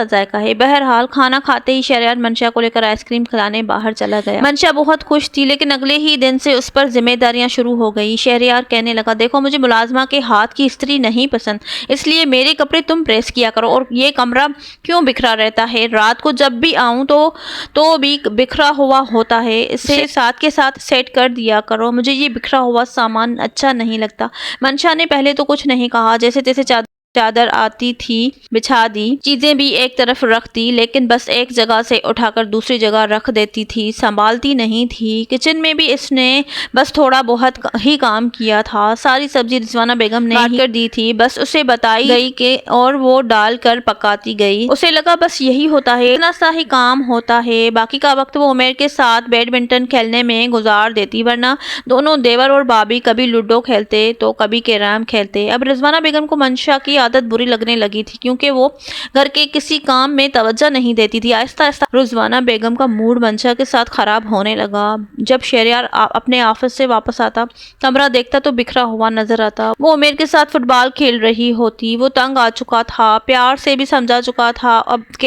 ذائقہ ہے۔ بہرحال کھانا کھاتے ہی شہریار منشا کو لے کر آئس کریم کھلانے باہر چلا گیا۔ منشا بہت خوش تھی، لیکن اگلے ہی دن سے اس پر ذمہ داریاں شروع ہو گئی۔ شہریار کہنے لگا دیکھو مجھے ملازمہ کے ہاتھ کی استری نہیں پسند، اس لیے میرے کپڑے تم پریس کیا کرو، اور یہ کمرہ کیوں بکھرا رہتا ہے؟ رات کو جب بھی آؤں تو بھی بکھرا ہوا ہوتا ہے، اسے ساتھ کے ساتھ سیٹ کر دیا کرو، مجھے یہ بکھرا ہوا سامان اچھا نہیں لگتا۔ منشا نے پہلے تو کچھ نہیں کہا، جیسے تیسے چادر چادر آتی تھی بچھا دی، چیزیں بھی ایک طرف رکھ دی، لیکن بس ایک جگہ سے اٹھا کر دوسری جگہ رکھ دیتی تھی، سنبھالتی نہیں تھی۔ کچن میں بھی اس نے بس تھوڑا بہت ہی کام کیا تھا، ساری سبزی رضوانہ بیگم نے کاٹ کر دی تھی، بس اسے بتائی گئی کہ اور وہ ڈال کر پکاتی گئی۔ اسے لگا بس یہی ہوتا ہے، اتنا سا ہی کام ہوتا ہے، باقی کا وقت وہ عمیر کے ساتھ بیڈمنٹن کھیلنے میں گزار دیتی، ورنہ دونوں دیور اور بھابھی کبھی لوڈو کھیلتے تو کبھی کیرم کھیلتے۔ اب رضوانہ بیگم کو منشا کی عادت بری لگنے لگی تھی، کیونکہ وہ گھر کے کسی کام میں توجہ نہیں دیتی تھی۔ آہستہ آہستہ رضوانہ بیگم کا موڈ منشا کے ساتھ خراب ہونے لگا۔ جب شہریار اپنے آفس سے واپس آتا، کمرہ دیکھتا تو بکھرا ہوا نظر آتا۔ وہ عمیر کے ساتھ فٹ بال کھیل رہی ہوتی۔ وہ تنگ آ چکا تھا، پیار سے بھی سمجھا چکا تھا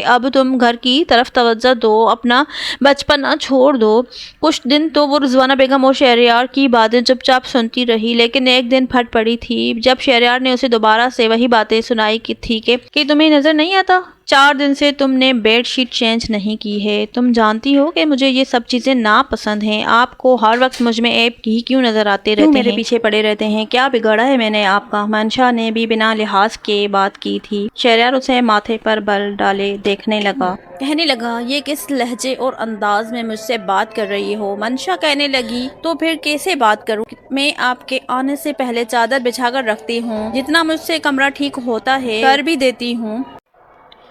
اب تم گھر کی طرف توجہ دو، اپنا بچپنا چھوڑ دو۔ کچھ دن تو وہ رضوانہ بیگم اور شہریار کی باتیں چپ چاپ سنتی رہی، لیکن ایک دن پھٹ پڑی تھی جب شہریار نے اسے دوبارہ سے وہی باتیں سنائی تھی کہ تمہیں نظر نہیں آتا، 4 دن سے تم نے بیڈ شیٹ چینج نہیں کی ہے، تم جانتی ہو کہ مجھے یہ سب چیزیں ناپسند ہیں، آپ کو ہر وقت مجھ میں عیب ہی کیوں نظر آتے رہتے ہیں، میرے پیچھے پڑے رہتے ہیں، کیا بگاڑا ہے میں نے آپ کا؟ منشا نے بھی بنا لحاظ کے بات کی تھی۔ شہریار اسے ماتھے پر بل ڈالے دیکھنے لگا، کہنے لگا یہ کس لہجے اور انداز میں مجھ سے بات کر رہی ہو؟ منشا کہنے لگی تو پھر کیسے بات کروں؟ میں آپ کے آنے سے پہلے چادر بچھا کر رکھتی ہوں، جتنا مجھ سے کمرہ ٹھیک ہوتا ہے کر بھی دیتی ہوں،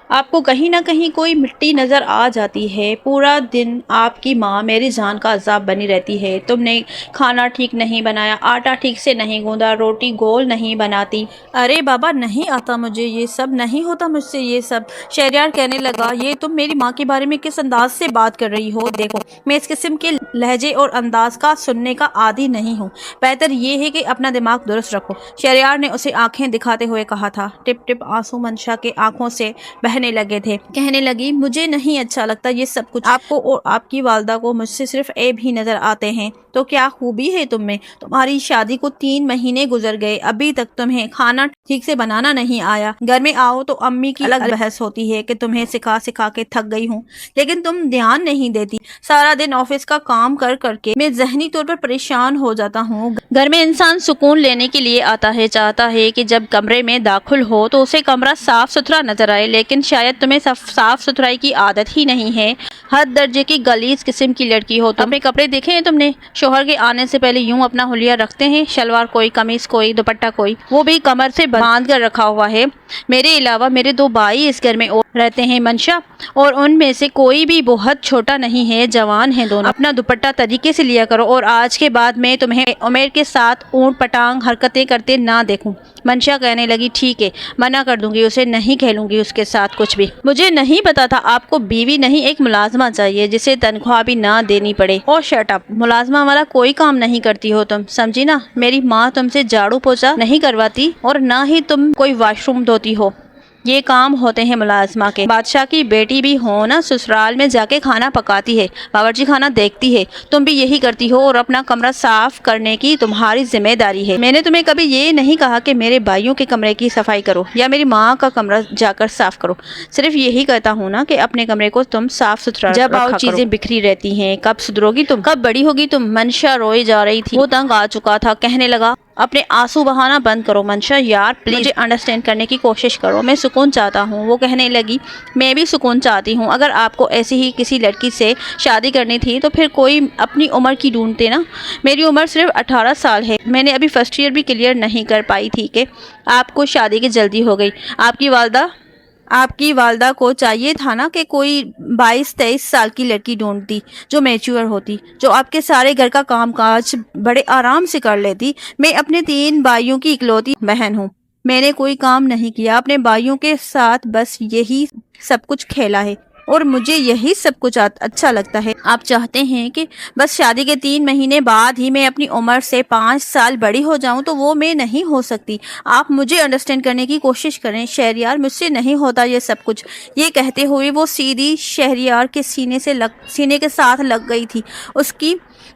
آپ کو کہیں نہ کہیں کوئی مٹی نظر آ جاتی ہے، پورا دن آپ کی ماں میری جان کا عذاب بنی رہتی ہے، تم نے کھانا ٹھیک نہیں بنایا، آٹا ٹھیک سے نہیں گوندا، روٹی گول نہیں بناتی۔ ارے بابا نہیں آتا مجھے یہ سب، نہیں ہوتا مجھ سے یہ سب۔ شہریار کہنے لگا یہ تم میری ماں کے بارے میں کس انداز سے بات کر رہی ہو؟ دیکھو میں اس قسم کے لہجے اور انداز کا سننے کا عادی نہیں ہوں، بہتر یہ ہے کہ اپنا دماغ درست رکھو، شہریار نے اسے آنکھیں دکھاتے ہوئے کہا تھا۔ ٹپ ٹپ آنسو منشا کے آنکھوں سے بہنے لگے تھے، کہنے لگی مجھے نہیں اچھا لگتا یہ سب کچھ، آپ کو اور آپ کی والدہ کو مجھ سے صرف عیب ہی نظر آتے ہیں، تو کیا خوبی ہے تم میں؟ تمہاری شادی کو 3 مہینے گزر گئے، ابھی تک تمہیں کھانا ٹھیک سے بنانا نہیں آیا، گھر میں آؤ تو امی کی الگ بحث ہوتی ہے کہ تمہیں سکھا سکھا کے تھک گئی ہوں، لیکن تم دھیان نہیں دیتی، سارا دن آفس کا کام کر کر کے میں ذہنی طور پر پریشان ہو جاتا ہوں۔ گھر میں انسان سکون لینے کے لیے آتا ہے، چاہتا ہے کہ جب کمرے میں داخل ہو تو اسے کمرہ صاف ستھرا نظر آئے، لیکن شاید تمہیں صاف ستھرائی کی عادت ہی نہیں ہے، حد درجے کی غلیظ قسم کی لڑکی ہو تم۔ اپنے کپڑے دیکھے ہیں تم نے؟ شوہر کے آنے سے پہلے یوں اپنا حلیہ رکھتے ہیں، شلوار کوئی، قمیص کوئی، دوپٹہ کوئی، وہ بھی کمر سے باندھ کر رکھا ہوا ہے۔ میرے علاوہ میرے 2 بھائی اس گھر میں اور رہتے ہیں منشا، اور ان میں سے کوئی بھی بہت چھوٹا نہیں ہے، جوان ہیں دونوں، اپنا دوپٹہ طریقے سے لیا کرو، اور آج کے بعد میں تمہیں عمیر کے ساتھ اونٹ پٹانگ حرکتیں کرتے نہ دیکھوں۔ منشا کہنے لگی ٹھیک ہے، منع کر دوں گی اسے، نہیں کھیلوں گی اس کے ساتھ کچھ بھی۔ مجھے نہیں پتا تھا آپ کو بیوی نہیں ایک ملازمہ چاہیے جسے تنخواہ بھی نہ دینی پڑے۔ اور شٹ اپ، ملازمہ والا کوئی کام نہیں کرتی ہو تم، سمجھی نا؟ میری ماں تم سے جھاڑو پوچھا نہیں کرواتی، اور نہ ہی تم کوئی واش روم دھوتی ہو، یہ کام ہوتے ہیں ملازمہ کے۔ بادشاہ کی بیٹی بھی ہو نا، سسرال میں جا کے کھانا پکاتی ہے، باورچی خانہ دیکھتی ہے، تم بھی یہی کرتی ہو، اور اپنا کمرہ صاف کرنے کی تمہاری ذمہ داری ہے۔ میں نے تمہیں کبھی یہ نہیں کہا کہ میرے بھائیوں کے کمرے کی صفائی کرو یا میری ماں کا کمرہ جا کر صاف کرو، صرف یہی کہتا ہوں نا کہ اپنے کمرے کو تم صاف ستھرا رکھا کرو۔ جب آؤ چیزیں بکھری رہتی ہیں، کب سدھرو گی تم؟ کب بڑی ہوگی تم؟ منشا روئے جا رہی تھی، وہ تنگ آ چکا تھا، کہنے لگا اپنے آنسو بہانا بند کرو منشا، یار پلیز مجھے انڈرسٹینڈ کرنے کی کوشش کرو، میں سکون چاہتا ہوں۔ وہ کہنے لگی میں بھی سکون چاہتی ہوں، اگر آپ کو ایسی ہی کسی لڑکی سے شادی کرنی تھی تو پھر کوئی اپنی عمر کی ڈھونڈتے نا، میری عمر صرف 18 سال ہے، میں نے ابھی فرسٹ ایئر بھی کلیئر نہیں کر پائی تھی کہ آپ کو شادی کی جلدی ہو گئی۔ آپ کی والدہ کو چاہیے تھا نا کہ کوئی 22-23 سال کی لڑکی ڈھونڈتی جو میچور ہوتی، جو آپ کے سارے گھر کا کام کاج بڑے آرام سے کر لیتی۔ میں اپنے 3 بھائیوں کی اکلوتی بہن ہوں، میں نے کوئی کام نہیں کیا، اپنے بھائیوں کے ساتھ بس یہی سب کچھ کھیلا ہے، اور مجھے یہی سب کچھ اچھا لگتا ہے۔ آپ چاہتے ہیں کہ بس شادی کے 3 مہینے بعد ہی میں اپنی عمر سے 5 سال بڑی ہو جاؤں، تو وہ میں نہیں ہو سکتی، آپ مجھے انڈرسٹینڈ کرنے کی کوشش کریں شہریار، مجھ سے نہیں ہوتا یہ سب کچھ۔ یہ کہتے ہوئے وہ سیدھی شہریار کے سینے کے ساتھ لگ گئی تھی،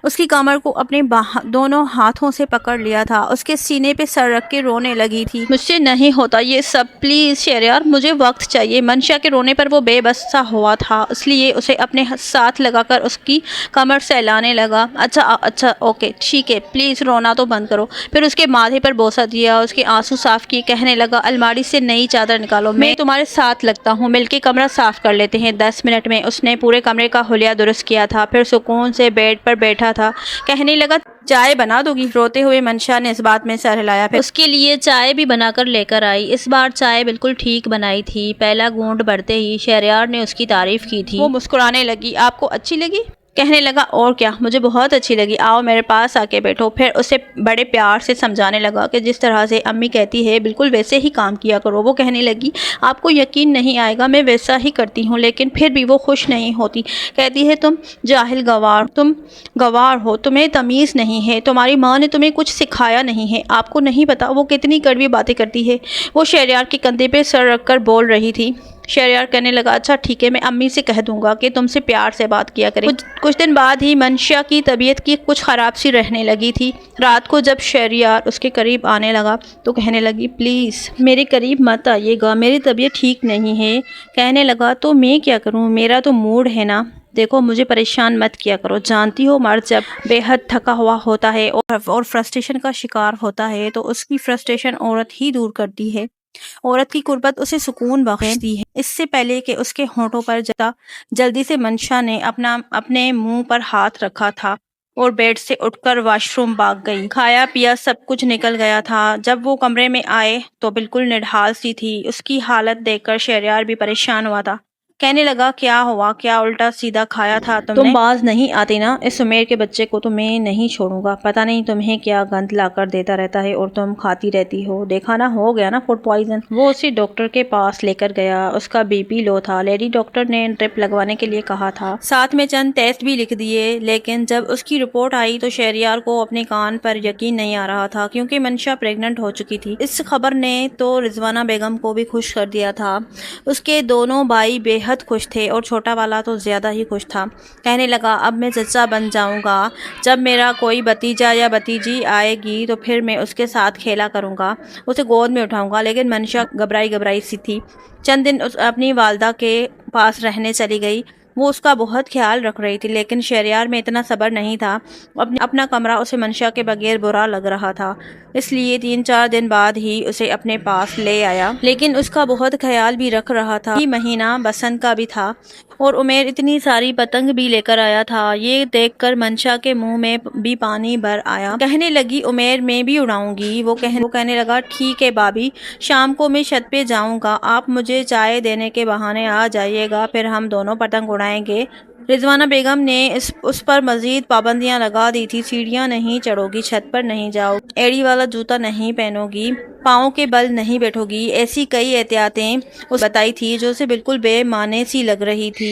اس کی کمر کو اپنے دونوں ہاتھوں سے پکڑ لیا تھا، اس کے سینے پہ سر رکھ کے رونے لگی تھی۔ مجھ سے نہیں ہوتا یہ سب، پلیز شہریار مجھے وقت چاہیے۔ منشا کے رونے پر وہ بے بس سا ہو ہوا تھا، اس لیے اسے اپنے ساتھ لگا کر اس کی کمر سہلانے لگا۔ اچھا اوکے ٹھیک ہے، پلیز رونا تو بند کرو۔ پھر اس کے ماتھے پر بوسہ دیا، اس کے آنسو صاف کیے، کہنے لگا الماری سے نئی چادر نکالو، میں تمہارے ساتھ لگتا ہوں، مل کے کمرہ صاف کر لیتے ہیں۔ 10 منٹ میں اس نے پورے کمرے کا حلیہ درست کیا تھا، پھر سکون سے بیڈ پر بیٹھا تھا، کہنے لگا چائے بنا دو گی؟ روتے ہوئے منشا نے اس بات میں سر ہلایا، پھر اس کے لیے چائے بھی بنا کر لے کر آئی۔ اس بار چائے بالکل ٹھیک بنائی تھی، پہلا گھونٹ بھرتے ہی شہریار نے اس کی تعریف کی تھی۔ وہ مسکرانے لگی، آپ کو اچھی لگی؟ کہنے لگا اور کیا، مجھے بہت اچھی لگی، آؤ میرے پاس آ کے بیٹھو۔ پھر اسے بڑے پیار سے سمجھانے لگا کہ جس طرح سے امی کہتی ہے بالکل ویسے ہی کام کیا کرو۔ وہ کہنے لگی آپ کو یقین نہیں آئے گا، میں ویسا ہی کرتی ہوں، لیکن پھر بھی وہ خوش نہیں ہوتی، کہتی ہے تم جاہل گوار ہو، تمہیں تمیز نہیں ہے، تمہاری ماں نے تمہیں کچھ سکھایا نہیں ہے، آپ کو نہیں پتا وہ کتنی کڑوی باتیں کرتی ہے۔ وہ شہریار کے کندھے پہ سر رکھ کر بول رہی تھی۔ شہریار کہنے لگا اچھا ٹھیک ہے، میں امی سے کہہ دوں گا کہ تم سے پیار سے بات کیا کریں۔ کچھ دن بعد ہی منشا کی طبیعت کی کچھ خراب سی رہنے لگی تھی۔ رات کو جب شہریار اس کے قریب آنے لگا تو کہنے لگی پلیز میرے قریب مت آئیے گا، میری طبیعت ٹھیک نہیں ہے۔ کہنے لگا تو میں کیا کروں، میرا تو موڈ ہے نا، دیکھو مجھے پریشان مت کیا کرو، جانتی ہو مرد جب بے حد تھکا ہوا ہوتا ہے اور فرسٹریشن کا شکار ہوتا ہے تو اس کی فرسٹریشن عورت ہی دور کرتی ہے، عورت کی قربت اسے سکون بخشتی ہے۔ اس سے پہلے کہ اس کے ہونٹوں پر جلدی سے منشا نے اپنے منہ پر ہاتھ رکھا تھا اور بیڈ سے اٹھ کر واش روم بھاگ گئی۔ کھایا پیا سب کچھ نکل گیا تھا۔ جب وہ کمرے میں آئے تو بالکل نڈھال سی تھی۔ اس کی حالت دیکھ کر شہریار بھی پریشان ہوا تھا، کہنے لگا کیا ہوا، کیا الٹا سیدھا کھایا تھا تم باز نہیں آتے نا، اس عمیر کے بچے کو تو میں نہیں چھوڑوں گا، پتہ نہیں تمہیں کیا گند لا کر دیتا رہتا ہے اور تم کھاتی رہتی ہو، دیکھا نا ہو گیا نا فوڈ پوائزن۔ وہ اسے ڈاکٹر کے پاس لے کر گیا، اس کا بی پی لو تھا، لیڈی ڈاکٹر نے ڈرپ لگوانے کے لیے کہا تھا، ساتھ میں چند ٹیسٹ بھی لکھ دیے، لیکن جب اس کی رپورٹ آئی تو شہریار کو اپنے کان پر یقین نہیں آ رہا تھا، کیونکہ منشا پریگننٹ ہو چکی تھی۔ اس خبر نے تو رضوانہ بیگم کو بھی خوش کر دیا تھا، اس کے دونوں بھائی بے حد خوش تھے اور چھوٹا والا تو زیادہ ہی خوش تھا۔ کہنے لگا اب میں چچا بن جاؤں گا، جب میرا کوئی بھتیجا یا بھتیجی آئے گی تو پھر میں اس کے ساتھ کھیلا کروں گا، اسے گود میں اٹھاؤں گا۔ لیکن منشا گھبرائی سی تھی، چند دن اپنی والدہ کے پاس رہنے چلی گئی، وہ اس کا بہت خیال رکھ رہی تھی، لیکن شہریار میں اتنا صبر نہیں تھا، اپنا کمرہ اسے منشا کے بغیر برا لگ رہا تھا، اس لیے 3-4 دن بعد ہی اسے اپنے پاس لے آیا، لیکن اس کا بہت خیال بھی رکھ رہا تھا۔ یہ مہینہ بسنت کا بھی تھا اور عمیر اتنی ساری پتنگ بھی لے کر آیا تھا، یہ دیکھ کر منشا کے منہ میں بھی پانی بھر آیا، کہنے لگی عمیر میں بھی اڑاؤں گی۔ وہ کہنے لگا ٹھیک ہے بھابھی، شام کو میں چھت پہ جاؤں گا، آپ مجھے چائے دینے کے بہانے آ جائیے گا، پھر ہم دونوں پتنگ اڑائیں گے۔ رضوانہ بیگم نے اس پر مزید پابندیاں لگا دی تھی، سیڑھیاں نہیں چڑھو گی، چھت پر نہیں جاؤ گی، ایڑی والا جوتا نہیں پہنو گی، پاؤں کے بل نہیں بیٹھو گی، ایسی کئی احتیاطیں اس بتائی تھی جو اسے بالکل بے معنی سی لگ رہی تھی۔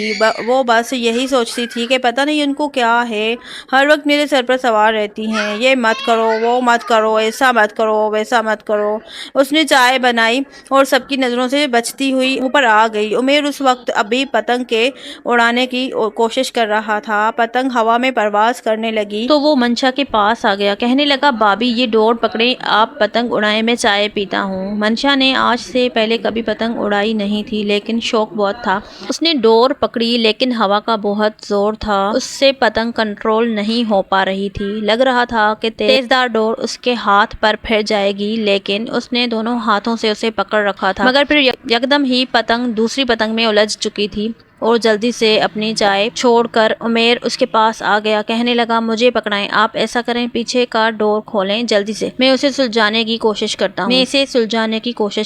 وہ بس یہی سوچتی تھی کہ پتہ نہیں ان کو کیا ہے، ہر وقت میرے سر پر سوار رہتی ہیں، یہ مت کرو، وہ مت کرو، ایسا مت کرو، ویسا مت کرو۔ اس نے چائے بنائی اور سب کی نظروں سے بچتی ہوئی اوپر آ گئی۔ عمیر اس وقت ابھی پتنگ کے اڑانے کی کوشش کر رہا تھا، پتنگ ہوا میں پرواز کرنے لگی تو وہ منشا کے پاس آ گیا، کہنے لگا بھابھی یہ ڈور پکڑیں، آپ پتنگ اڑائیں، میں چائے پیتا ہوں۔ منشا نے آج سے پہلے کبھی پتنگ اڑائی نہیں تھی، لیکن شوق بہت تھا، اس نے ڈور پکڑی، لیکن ہوا کا بہت زور تھا، اس سے پتنگ کنٹرول نہیں ہو پا رہی تھی، لگ رہا تھا کہ تیزدار ڈور اس کے ہاتھ پر پھر جائے گی، لیکن اس نے دونوں ہاتھوں سے اسے پکڑ رکھا تھا، مگر پھر یکدم ہی پتنگ دوسری پتنگ میں الجھ چکی تھی اور جلدی سے اپنی چائے چھوڑ کر عمیر اس کے پاس آ گیا، کہنے لگا مجھے پکڑائیں، آپ ایسا کریں پیچھے کا ڈور کھولیں جلدی سے، میں اسے سلجھانے کی کوشش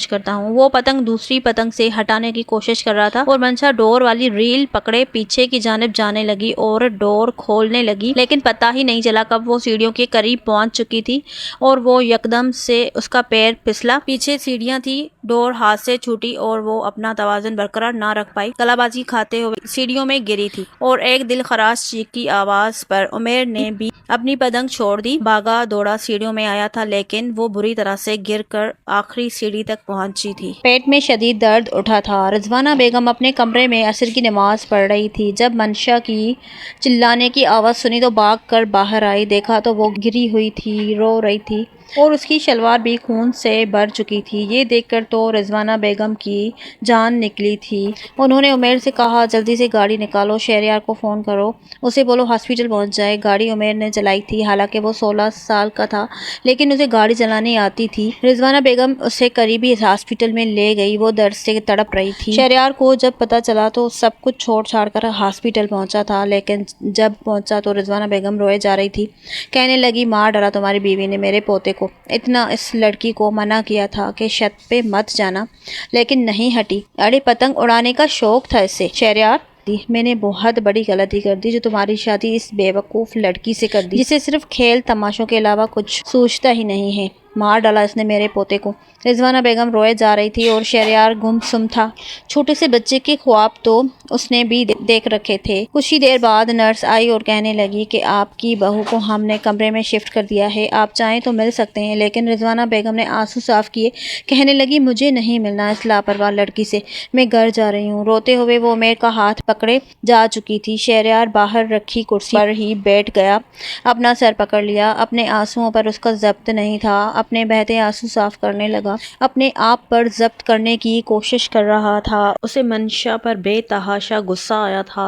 کرتا ہوں۔ وہ پتنگ دوسری پتنگ سے ہٹانے کی کوشش کر رہا تھا اور منشا ڈور والی ریل پکڑے پیچھے کی جانب جانے لگی اور ڈور کھولنے لگی، لیکن پتہ ہی نہیں چلا کب وہ سیڑھیوں کے قریب پہنچ چکی تھی اور وہ یکدم سے اس کا پیر پھسلا، پیچھے سیڑھیاں تھی، ڈور ہاتھ سے چھوٹی اور وہ اپنا توازن برقرار نہ رکھ پائی، کلا بازی کھاتے ہوئے سیڑھیوں میں گری تھی اور ایک دل خراش چیخ کی آواز پر عمیر نے بھی اپنی پتنگ چھوڑ دی، بھاگا دوڑا سیڑھیوں میں آیا تھا، لیکن وہ بری طرح سے گر کر آخری سیڑھی تک پہنچی تھی۔ پیٹ میں شدید درد اٹھا تھا۔ رضوانہ بیگم اپنے کمرے میں عصر کی نماز پڑھ رہی تھی، جب منشا کی چلانے کی آواز سنی تو بھاگ کر باہر آئی، دیکھا تو وہ گری ہوئی تھی، رو رہی تھی، اور اس کی شلوار بھی خون سے بھر چکی تھی۔ یہ دیکھ کر تو رضوانہ بیگم کی جان نکلی تھی۔ انہوں نے عمیر سے کہا جلدی سے گاڑی نکالو، شہریار کو فون کرو، اسے بولو ہاسپٹل پہنچ جائے۔ گاڑی عمیر نے چلائی تھی، حالانکہ وہ 16 سال کا تھا لیکن اسے گاڑی چلانے آتی تھی۔ رضوانہ بیگم اسے قریبی ہاسپٹل میں لے گئی، وہ درد سے تڑپ رہی تھی۔ شہریار کو جب پتہ چلا تو سب کچھ چھوڑ چھاڑ کر ہاسپٹل پہنچا تھا، لیکن جب پہنچا تو رضوانہ بیگم روئے جا رہی تھی۔ کہنے لگی مار ڈالا تمہاری بیوی نے میرے پوتے کو، اتنا اس لڑکی کو منع کیا تھا کہ چھت پہ مت جانا لیکن نہیں ہٹی، اڑے پتنگ اڑانے کا شوق تھا اسے۔ شہریار میں نے بہت بڑی غلطی کر دی جو تمہاری شادی اس بیوقوف لڑکی سے کر دی جسے صرف کھیل تماشوں کے علاوہ کچھ سوچتا ہی نہیں ہے، مار ڈالا اس نے میرے پوتے کو۔ رضوانہ بیگم روئے جا رہی تھی اور شہریار گم سم تھا۔ چھوٹے سے بچے کے خواب تو اس نے بھی دیکھ رکھے تھے۔ کچھ ہی دیر بعد نرس آئی اور کہنے لگی کہ آپ کی بہو کو ہم نے کمرے میں شفٹ کر دیا ہے، آپ چاہیں تو مل سکتے ہیں۔ لیکن رضوانہ بیگم نے آنسو صاف کیے، کہنے لگی مجھے نہیں ملنا اس لاپرواہ لڑکی سے، میں گھر جا رہی ہوں۔ روتے ہوئے وہ عمیر کا ہاتھ پکڑے جا چکی تھی۔ شہریار باہر رکھی کرسی پر ہی بیٹھ گیا، اپنا سر پکڑ لیا، اپنے آنسوؤں پر اس کا ضبط نہیں تھا، اپنے بہتے آنسو صاف کرنے لگا، اپنے آپ پر ضبط کرنے کی کوشش کر رہا تھا۔ اسے منشا پر بے تحاشا غصہ آیا تھا،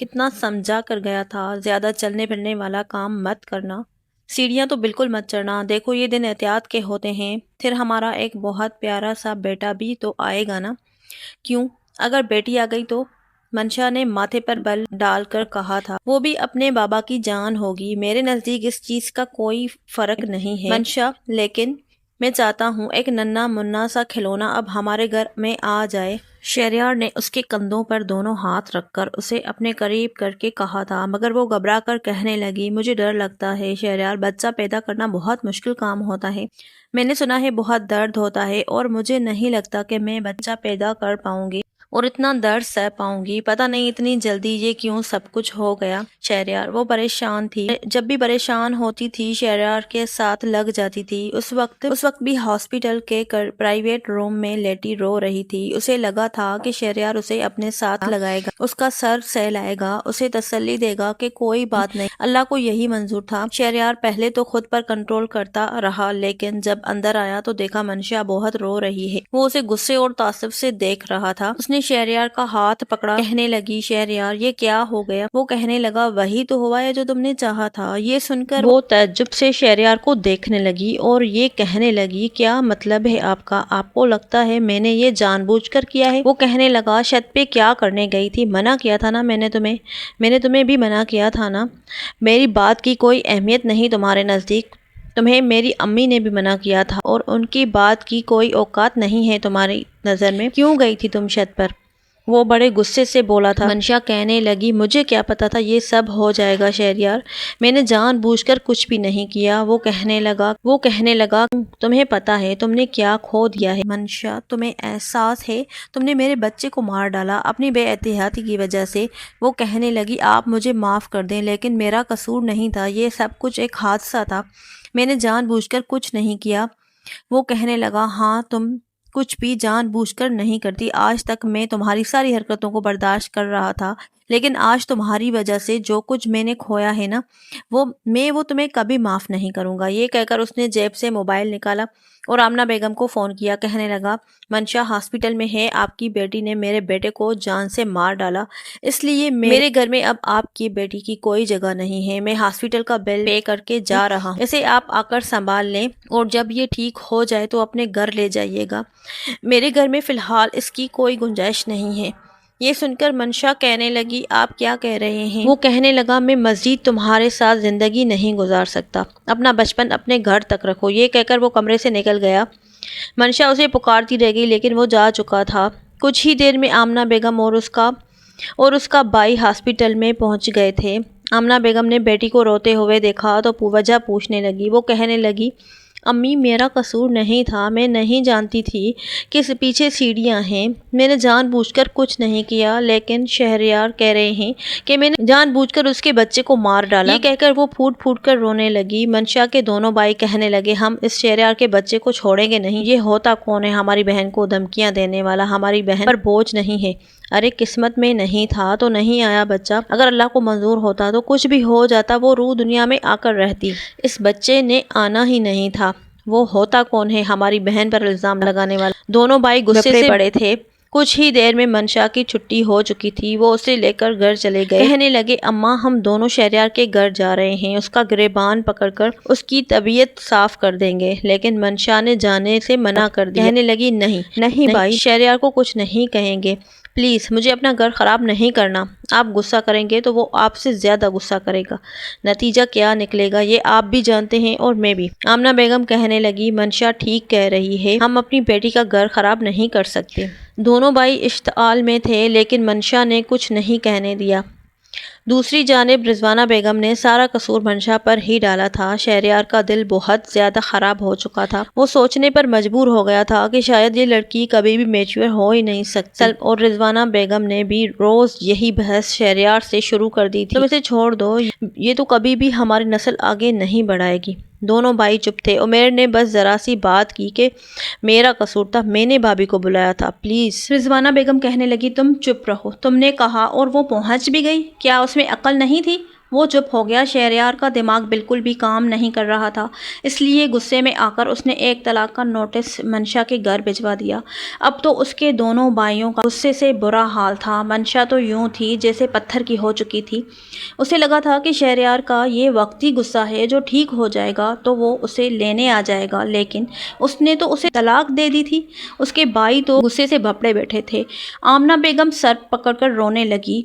اتنا سمجھا کر گیا تھا زیادہ چلنے پھرنے والا کام مت کرنا، سیڑھیاں تو بالکل مت چڑھنا، دیکھو یہ دن احتیاط کے ہوتے ہیں، پھر ہمارا ایک بہت پیارا سا بیٹا بھی تو آئے گا نا۔ کیوں اگر بیٹی آ گئی تو؟ منشا نے ماتھے پر بل ڈال کر کہا تھا، وہ بھی اپنے بابا کی جان ہوگی، میرے نزدیک اس چیز کا کوئی فرق نہیں ہے منشا، لیکن میں چاہتا ہوں ایک ننھا منا سا کھلونا اب ہمارے گھر میں آ جائے۔ شہریار نے اس کے کندھوں پر دونوں ہاتھ رکھ کر اسے اپنے قریب کر کے کہا تھا، مگر وہ گھبرا کر کہنے لگی مجھے ڈر لگتا ہے شہریار، بچہ پیدا کرنا بہت مشکل کام ہوتا ہے، میں نے سنا ہے بہت درد ہوتا ہے اور مجھے نہیں لگتا کہ میں بچہ پیدا کر پاؤں گی اور اتنا درد سہ پاؤں گی، پتہ نہیں اتنی جلدی یہ کیوں سب کچھ ہو گیا۔ شہریار وہ پریشان تھی، جب بھی پریشان ہوتی تھی شہریار کے ساتھ لگ جاتی تھی، اس وقت بھی ہاسپٹل کے پرائیویٹ روم میں لیٹی رو رہی تھی۔ اسے لگا تھا کہ شہریار اسے اپنے ساتھ لگائے گا، اس کا سر سہلائے گا، اسے تسلی دے گا کہ کوئی بات نہیں، اللہ کو یہی منظور تھا۔ شہریار پہلے تو خود پر کنٹرول کرتا رہا، لیکن جب اندر آیا تو دیکھا منشا بہت رو رہی ہے، وہ اسے غصے اور تعصب سے دیکھ رہا تھا۔ اس نے شہریار کا ہاتھ پکڑا، کہنے لگی شہریار یہ کیا ہو گیا؟ وہ کہنے لگا وہی تو ہوا ہے جو تم نے چاہا تھا۔ یہ سن کر وہ تعجب سے شہریار کو دیکھنے لگی اور یہ کہنے لگی کیا مطلب ہے آپ کا؟ آپ کو لگتا ہے میں نے یہ جان بوجھ کر کیا ہے؟ وہ کہنے لگا چھت پہ کیا کرنے گئی تھی؟ منع کیا تھا نا میں نے تمہیں بھی منع کیا تھا نا، میری بات کی کوئی اہمیت نہیں تمہارے نزدیک؟ تمہیں میری امی نے بھی منع کیا تھا اور ان کی بات کی کوئی اوقات نہیں ہے تمہاری نظر میں، کیوں گئی تھی تم چھت پر؟ وہ بڑے غصے سے بولا تھا۔ منشا کہنے لگی مجھے کیا پتا تھا یہ سب ہو جائے گا شہریار، میں نے جان بوجھ کر کچھ بھی نہیں کیا۔ وہ کہنے لگا تمہیں پتا ہے تم نے کیا کھو دیا ہے منشا، تمہیں احساس ہے تم نے میرے بچے کو مار ڈالا اپنی بے احتیاطی کی وجہ سے۔ وہ کہنے لگی آپ مجھے معاف کر دیں لیکن میرا قصور نہیں تھا، یہ سب کچھ ایک حادثہ تھا، میں نے جان بوجھ کر کچھ نہیں کیا۔ وہ کہنے لگا ہاں تم کچھ بھی جان بوجھ کر نہیں کرتی، آج تک میں تمہاری ساری حرکتوں کو برداشت کر رہا تھا، لیکن آج تمہاری وجہ سے جو کچھ میں نے کھویا ہے نا وہ تمہیں کبھی معاف نہیں کروں گا۔ یہ کہہ کر اس نے جیب سے موبائل نکالا اور آمنہ بیگم کو فون کیا، کہنے لگا منشا ہاسپٹل میں ہے، آپ کی بیٹی نے میرے بیٹے کو جان سے مار ڈالا، اس لیے میرے گھر میں اب آپ کی بیٹی کی کوئی جگہ نہیں ہے، میں ہاسپٹل کا بل پے کر کے جا رہا ہوں، اسے آپ آ کر سنبھال لیں اور جب یہ ٹھیک ہو جائے تو اپنے گھر لے جائیے گا، میرے گھر میں فی الحال اس کی کوئی گنجائش نہیں ہے۔ یہ سن کر منشا کہنے لگی آپ کیا کہہ رہے ہیں؟ وہ کہنے لگا میں مزید تمہارے ساتھ زندگی نہیں گزار سکتا، اپنا بچپن اپنے گھر تک رکھو۔ یہ کہہ کر وہ کمرے سے نکل گیا۔ منشا اسے پکارتی رہ گئی لیکن وہ جا چکا تھا۔ کچھ ہی دیر میں آمنہ بیگم اور اس کا بھائی ہاسپٹل میں پہنچ گئے تھے۔ آمنہ بیگم نے بیٹی کو روتے ہوئے دیکھا تو وجہ پوچھنے لگی۔ وہ کہنے لگی امی میرا قصور نہیں تھا، میں نہیں جانتی تھی کہ پیچھے سیڑھیاں ہیں، میں نے جان بوجھ کر کچھ نہیں کیا، لیکن شہریار کہہ رہے ہیں کہ میں نے جان بوجھ کر اس کے بچے کو مار ڈالا۔ یہ کہہ کر وہ پھوٹ پھوٹ کر رونے لگی۔ منشا کے دونوں بھائی کہنے لگے ہم اس شہریار کے بچے کو چھوڑیں گے نہیں، یہ ہوتا کون ہے ہماری بہن کو دھمکیاں دینے والا، ہماری بہن پر بوجھ نہیں ہے، ارے قسمت میں نہیں تھا تو نہیں آیا بچہ، اگر اللہ کو منظور ہوتا تو کچھ بھی ہو جاتا، وہ روح دنیا میں آ کر رہتی، اس بچے نے آنا ہی نہیں تھا۔ وہ ہوتا کون ہے ہماری بہن پر الزام لگانے والا؟ دونوں بھائی غصے سے پڑے تھے۔ کچھ ہی دیر میں منشا کی چھٹی ہو چکی تھی، وہ اسے لے کر گھر چلے گئے۔ کہنے لگے اماں ہم دونوں شہریار کے گھر جا رہے ہیں، اس کا گریبان پکڑ کر اس کی طبیعت صاف کر دیں گے، لیکن منشا نے جانے سے منع کر دیا۔ کہنے لگی نہیں بھائی، شہریار کو کچھ نہیں کہیں گے، پلیز مجھے اپنا گھر خراب نہیں کرنا، آپ غصہ کریں گے تو وہ آپ سے زیادہ غصہ کرے گا، نتیجہ کیا نکلے گا یہ آپ بھی جانتے ہیں اور میں بھی۔ آمنہ بیگم کہنے لگی منشا ٹھیک کہہ رہی ہے، ہم اپنی بیٹی کا گھر خراب نہیں کر سکتے۔ دونوں بھائی اشتعال میں تھے لیکن منشا نے کچھ نہیں کہنے دیا۔ دوسری جانب رضوانہ بیگم نے سارا قصور منشا پر ہی ڈالا تھا۔ شہریار کا دل بہت زیادہ خراب ہو چکا تھا، وہ سوچنے پر مجبور ہو گیا تھا کہ شاید یہ لڑکی کبھی بھی میچور ہو ہی نہیں سکتی، اور رضوانہ بیگم نے بھی روز یہی بحث شہریار سے شروع کر دی تھی، تم اسے چھوڑ دو، یہ تو کبھی بھی ہماری نسل آگے نہیں بڑھائے گی۔ دونوں بھائی چپ تھے۔ عمیر نے بس ذرا سی بات کی کہ میرا قصور تھا، میں نے بھابھی کو بلایا تھا، پلیز۔ رضوانہ بیگم کہنے لگی تم چپ رہو، تم نے کہا اور وہ پہنچ بھی گئی، کیا اس میں عقل نہیں تھی؟ وہ چپ ہو گیا۔ شہریار کا دماغ بالکل بھی کام نہیں کر رہا تھا، اس لیے غصے میں آ کر اس نے ایک طلاق کا نوٹس منشا کے گھر بھجوا دیا۔ اب تو اس کے دونوں بھائیوں کا غصے سے برا حال تھا۔ منشا تو یوں تھی جیسے پتھر کی ہو چکی تھی، اسے لگا تھا کہ شہریار کا یہ وقتی غصہ ہے، جو ٹھیک ہو جائے گا تو وہ اسے لینے آ جائے گا، لیکن اس نے تو اسے طلاق دے دی تھی۔ اس کے بھائی تو غصے سے بھپڑے بیٹھے تھے۔ آمنہ بیگم سر پکڑ کر رونے لگی۔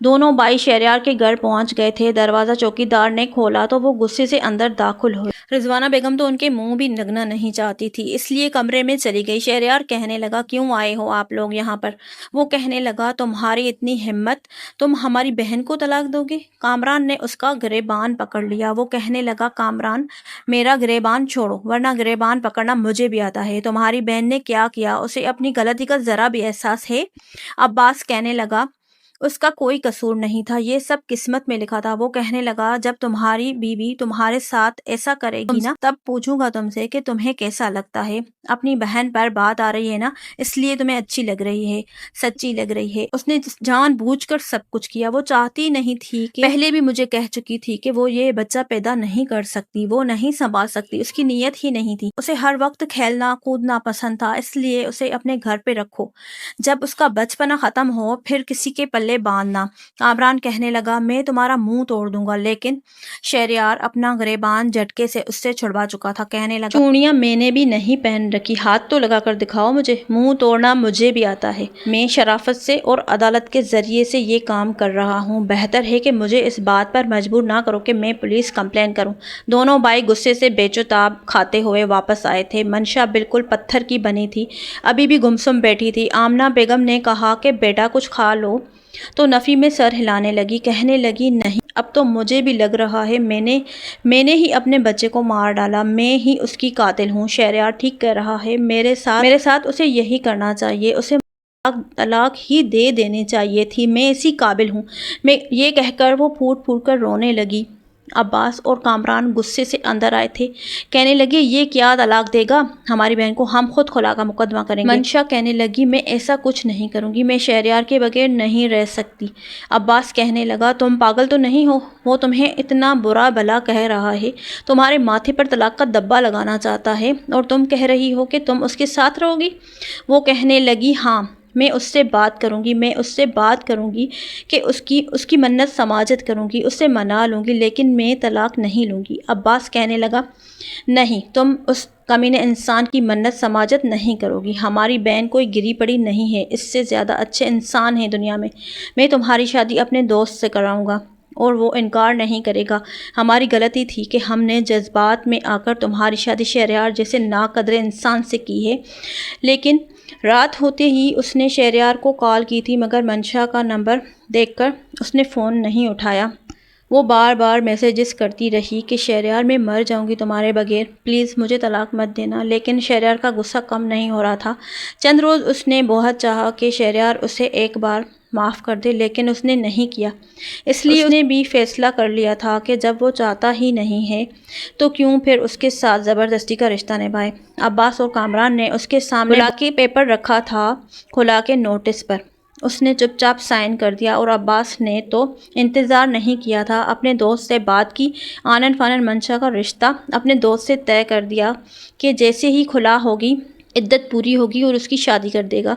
دونوں بھائی شہریار کے گھر پہنچ گئے تھے، دروازہ چوکیدار نے کھولا تو وہ غصے سے اندر داخل ہوئے۔ رضوانہ بیگم تو ان کے منہ بھی لگنا نہیں چاہتی تھی، اس لیے کمرے میں چلی گئی۔ شہریار کہنے لگا کیوں آئے ہو آپ لوگ یہاں پر؟ وہ کہنے لگا تمہاری اتنی ہمت، تم ہماری بہن کو طلاق دو گے؟ کامران نے اس کا گریبان پکڑ لیا۔ وہ کہنے لگا کامران میرا گریبان چھوڑو، ورنہ گریبان پکڑنا مجھے بھی آتا ہے، تمہاری بہن نے کیا کیا اسے اپنی غلطی کا ذرا بھی احساس ہے؟ عباس کہنے لگا اس کا کوئی قصور نہیں تھا، یہ سب قسمت میں لکھا تھا۔ وہ کہنے لگا جب تمہاری بیوی تمہارے ساتھ ایسا کرے گی نا، تب پوچھوں گا تم سے کہ تمہیں کیسا لگتا ہے۔ اپنی بہن پر بات آ رہی ہے نا، اس لیے تمہیں اچھی لگ رہی ہے، سچی لگ رہی ہے۔ اس نے جان بوجھ کر سب کچھ کیا، وہ چاہتی نہیں تھی کہ پہلے بھی مجھے کہہ چکی تھی کہ وہ یہ بچہ پیدا نہیں کر سکتی، وہ نہیں سنبھال سکتی، اس کی نیت ہی نہیں تھی۔ اسے ہر وقت کھیلنا کودنا پسند تھا، اس لیے اسے اپنے گھر پہ رکھو، جب اس کا بچپنا ختم ہو پھر کسی کے پلے باندھنا۔ کامران کہنے لگا میں تمہارا منہ توڑ دوں گا، لیکن شہریار اپنا گریبان جھٹکے سے اس سے چھڑوا چکا تھا۔ کہنے لگا چوڑیاں میں نے بھی نہیں پہن رکھی، ہاتھ تو لگا کر دکھاؤ مجھے، منہ توڑنا مجھے بھی آتا ہے، میں شرافت سے اور عدالت کے ذریعے سے یہ کام کر رہا ہوں، بہتر ہے کہ مجھے اس بات پر مجبور نہ کرو کہ میں پولیس کمپلین کروں۔ دونوں بھائی غصے سے بے چتاب کھاتے ہوئے واپس آئے تھے۔ منشا بالکل پتھر کی بنی تھی، ابھی بھی گمسم بیٹھی تھی۔ آمنہ بیگم نے کہا کہ بیٹا کچھ کھا لو تو نفی میں سر ہلانے لگی، کہنے لگی نہیں، اب تو مجھے بھی لگ رہا ہے میں نے ہی اپنے بچے کو مار ڈالا، میں ہی اس کی قاتل ہوں۔ شہریار ٹھیک کہہ رہا ہے، میرے ساتھ اسے یہی کرنا چاہیے، اسے طلاق ہی دے دینی چاہیے تھی، میں اسی قابل ہوں۔ یہ کہہ کر وہ پھوٹ پھوٹ کر رونے لگی۔ عباس اور کامران غصے سے اندر آئے تھے، کہنے لگے یہ کیا طلاق دے گا ہماری بہن کو، ہم خود خلا کا مقدمہ کریں گے۔ منشا کہنے لگی میں ایسا کچھ نہیں کروں گی، میں شہریار کے بغیر نہیں رہ سکتی۔ عباس کہنے لگا تم پاگل تو نہیں ہو، وہ تمہیں اتنا برا بھلا کہہ رہا ہے، تمہارے ماتھے پر طلاق کا دبا لگانا چاہتا ہے اور تم کہہ رہی ہو کہ تم اس کے ساتھ رہو گی۔ وہ کہنے لگی ہاں میں اس سے بات کروں گی کہ اس کی منت سماجت کروں گی، اس سے منا لوں گی، لیکن میں طلاق نہیں لوں گی۔ عباس کہنے لگا نہیں، تم اس کمینے انسان کی منت سماجت نہیں کرو گی، ہماری بہن کوئی گری پڑی نہیں ہے، اس سے زیادہ اچھے انسان ہیں دنیا میں تمہاری شادی اپنے دوست سے کراؤں گا اور وہ انکار نہیں کرے گا۔ ہماری غلطی تھی کہ ہم نے جذبات میں آ کر تمہاری شادی شہریار جیسے ناقدر انسان سے کی ہے۔ لیکن رات ہوتے ہی اس نے شہریار کو کال کی تھی، مگر منشا کا نمبر دیکھ کر اس نے فون نہیں اٹھایا۔ وہ بار بار میسیجز کرتی رہی کہ شہریار میں مر جاؤں گی تمہارے بغیر، پلیز مجھے طلاق مت دینا، لیکن شہریار کا غصہ کم نہیں ہو رہا تھا۔ چند روز اس نے بہت چاہا کہ شہریار اسے ایک بار معاف کر دے، لیکن اس نے نہیں کیا، اس لیے اس نے بھی فیصلہ کر لیا تھا کہ جب وہ چاہتا ہی نہیں ہے تو کیوں پھر اس کے ساتھ زبردستی کا رشتہ نبھائے۔ عباس اور کامران نے اس کے سامنے کھلا کے پیپر رکھا تھا، کھلا کے نوٹس پر اس نے چپ چاپ سائن کر دیا اور عباس نے تو انتظار نہیں کیا تھا، اپنے دوست سے بات کی، آنن فانن منشا کا رشتہ اپنے دوست سے طے کر دیا کہ جیسے ہی کھلا ہوگی عدت پوری ہوگی اور اس کی شادی کر دے گا۔